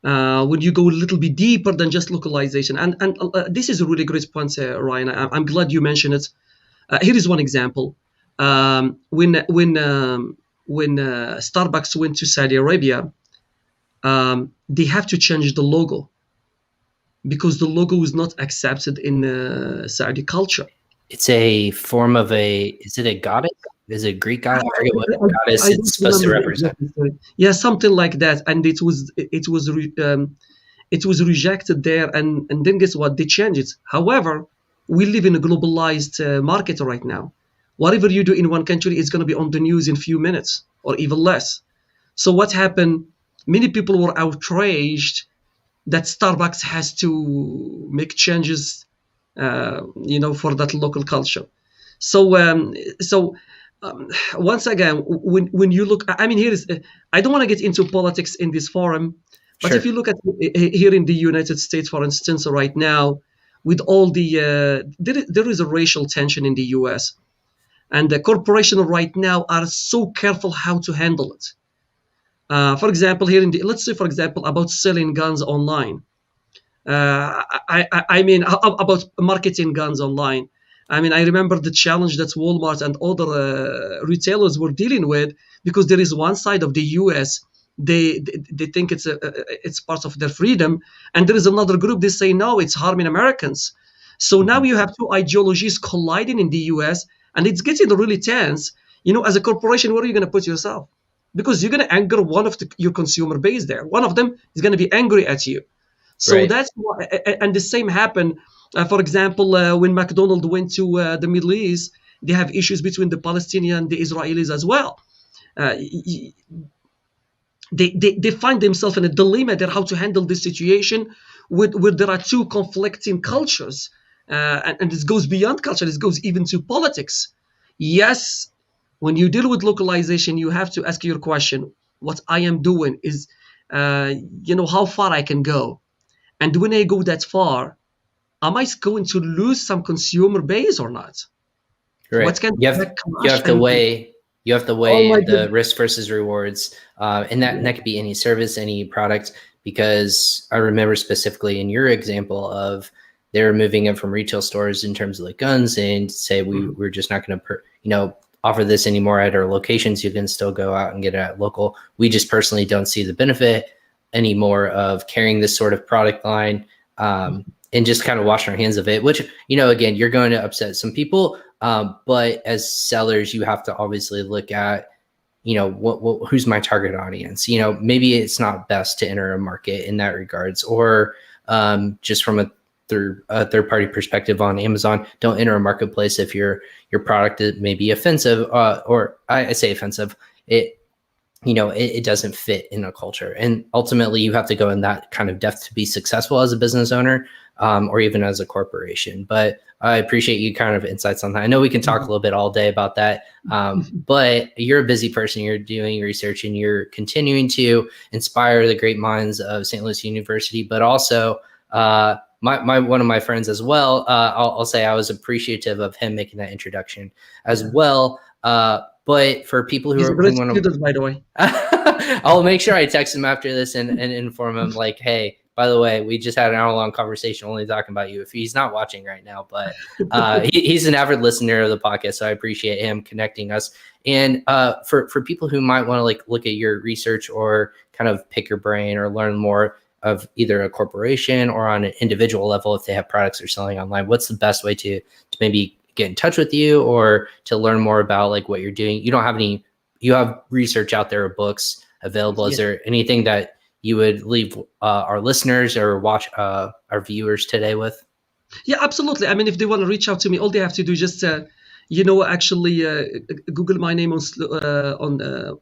When you go a little bit deeper than just localization. And this is a really great point, Ryan. I'm glad you mentioned it. Here is one example. When Starbucks went to Saudi Arabia, they have to change the logo because the logo is not accepted in Saudi culture. It's a form of is it a goddess? Is it a Greek goddess? I forget what goddess it's supposed to represent. Yeah, something like that. And it was rejected there. And then guess what? They changed it. However, we live in a globalized market right now. Whatever you do in one country is going to be on the news in a few minutes or even less. So what happened? Many people were outraged that Starbucks has to make changes, for that local culture. So, once again, when you look, I mean, I don't want to get into politics in this forum, but Sure. if you look at here in the United States, for instance, right now, with all there is a racial tension in the U.S. and the corporations right now are so careful how to handle it. For example, let's say, for example, about selling guns online. I mean, about marketing guns online. I mean, I remember the challenge that Walmart and other retailers were dealing with, because there is one side of the U.S. They think it's part of their freedom, and there is another group, they say no, it's harming Americans. So now you have two ideologies colliding in the U.S. and it's getting really tense. As a corporation, where are you going to put yourself? Because you're going to anger one of your consumer base there. One of them is going to be angry at you. So Right. that's why, and the same happened. For example, when McDonald's went to the Middle East, they have issues between the Palestinians and the Israelis as well. They find themselves in a dilemma there, how to handle this situation where there are two conflicting cultures, and this goes beyond culture. This goes even to politics. Yes, when you deal with localization, you have to ask your question: what I am doing is, how far I can go. And when I go that far, am I going to lose some consumer base or not? Right. What can You that have clash to and weigh oh my the goodness. risk versus rewards, and that could be any service, any product. Because I remember specifically in your example of they're moving it from retail stores in terms of like guns, and say we're just not going to offer this anymore at our locations. You can still go out and get it at local. We just personally don't see the benefit anymore of carrying this sort of product line, and just kind of washing our hands of it, which, again, you're going to upset some people. But as sellers, you have to obviously look at, who's my target audience. Maybe it's not best to enter a market in that regards, or just from a third party perspective on Amazon, don't enter a marketplace if your product may be offensive, or I say offensive. It doesn't fit in a culture, and ultimately you have to go in that kind of depth to be successful as a business owner, or even as a corporation. But I appreciate you kind of insights on that. I know we can talk a little bit all day about that, but you're a busy person. You're doing research and you're continuing to inspire the great minds of St. Louis University, but also one of my friends as well. I'll say I was appreciative of him making that introduction as well. But for people who He's a are great want student, by the way. I'll make sure I text him after this and inform him, like, hey, by the way, we just had an hour-long conversation only talking about you. If he's not watching right now, but he's an avid listener of the podcast, so I appreciate him connecting us. And for people who might want to like look at your research or kind of pick your brain or learn more of either a corporation or on an individual level, if they have products they're selling online, what's the best way to maybe get in touch with you or to learn more about like what you're doing? You have research out there or books available. Is there anything that you would leave our listeners or watch our viewers today with? Yeah, absolutely. I mean, if they want to reach out to me, all they have to do is just actually Google my name on SLU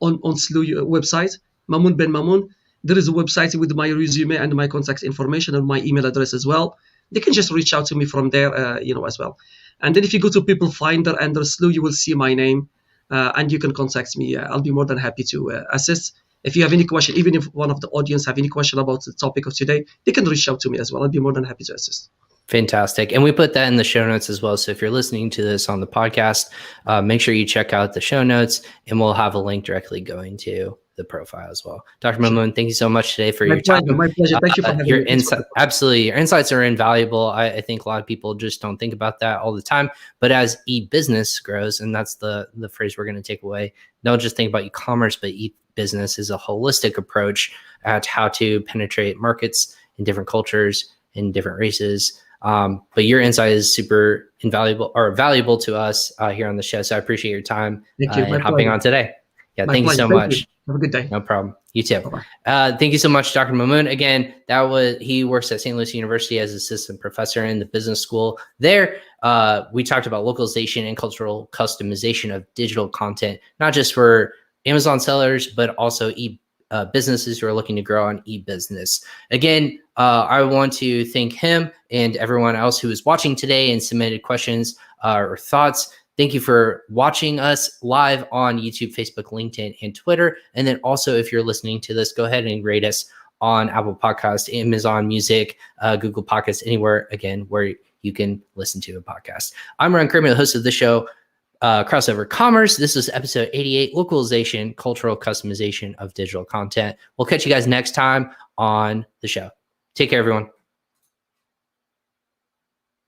website, Mamoun Benmamoun. There is a website with my resume and my contact information and my email address as well. They can just reach out to me from there, as well. And then if you go to People Finder under SLU, you will see my name, and you can contact me. I'll be more than happy to assist. If you have any question, even if one of the audience have any question about the topic of today, they can reach out to me as well. I'll be more than happy to assist. Fantastic. And we put that in the show notes as well. So if you're listening to this on the podcast, make sure you check out the show notes, and we'll have a link directly going to the profile as well. Dr. Mamoun, thank you so much today for your time. My pleasure. Thank you for having me. Absolutely. Your insights are invaluable. I think a lot of people just don't think about that all the time. But as e-business grows, and that's the phrase we're going to take away, don't just think about e-commerce, but e-business is a holistic approach at how to penetrate markets in different cultures, in different races. But your insight is super valuable to us here on the show. So I appreciate your time and hopping on today. Yeah, thank you so much. Have a good day. No problem. You too. Thank you so much, Dr. Mamoun. Again, he works at St. Louis University as assistant professor in the business school. There, we talked about localization and cultural customization of digital content, not just for Amazon sellers, but also businesses who are looking to grow on e-business. Again, I want to thank him and everyone else who is watching today and submitted questions or thoughts. Thank you for watching us live on YouTube, Facebook, LinkedIn, and Twitter. And then also, if you're listening to this, go ahead and rate us on Apple Podcasts, Amazon Music, Google Podcasts, anywhere, again, where you can listen to a podcast. I'm Ron Cramer, the host of the show, Crossover Commerce. This is episode 88, Localization, Cultural Customization of Digital Content. We'll catch you guys next time on the show. Take care, everyone.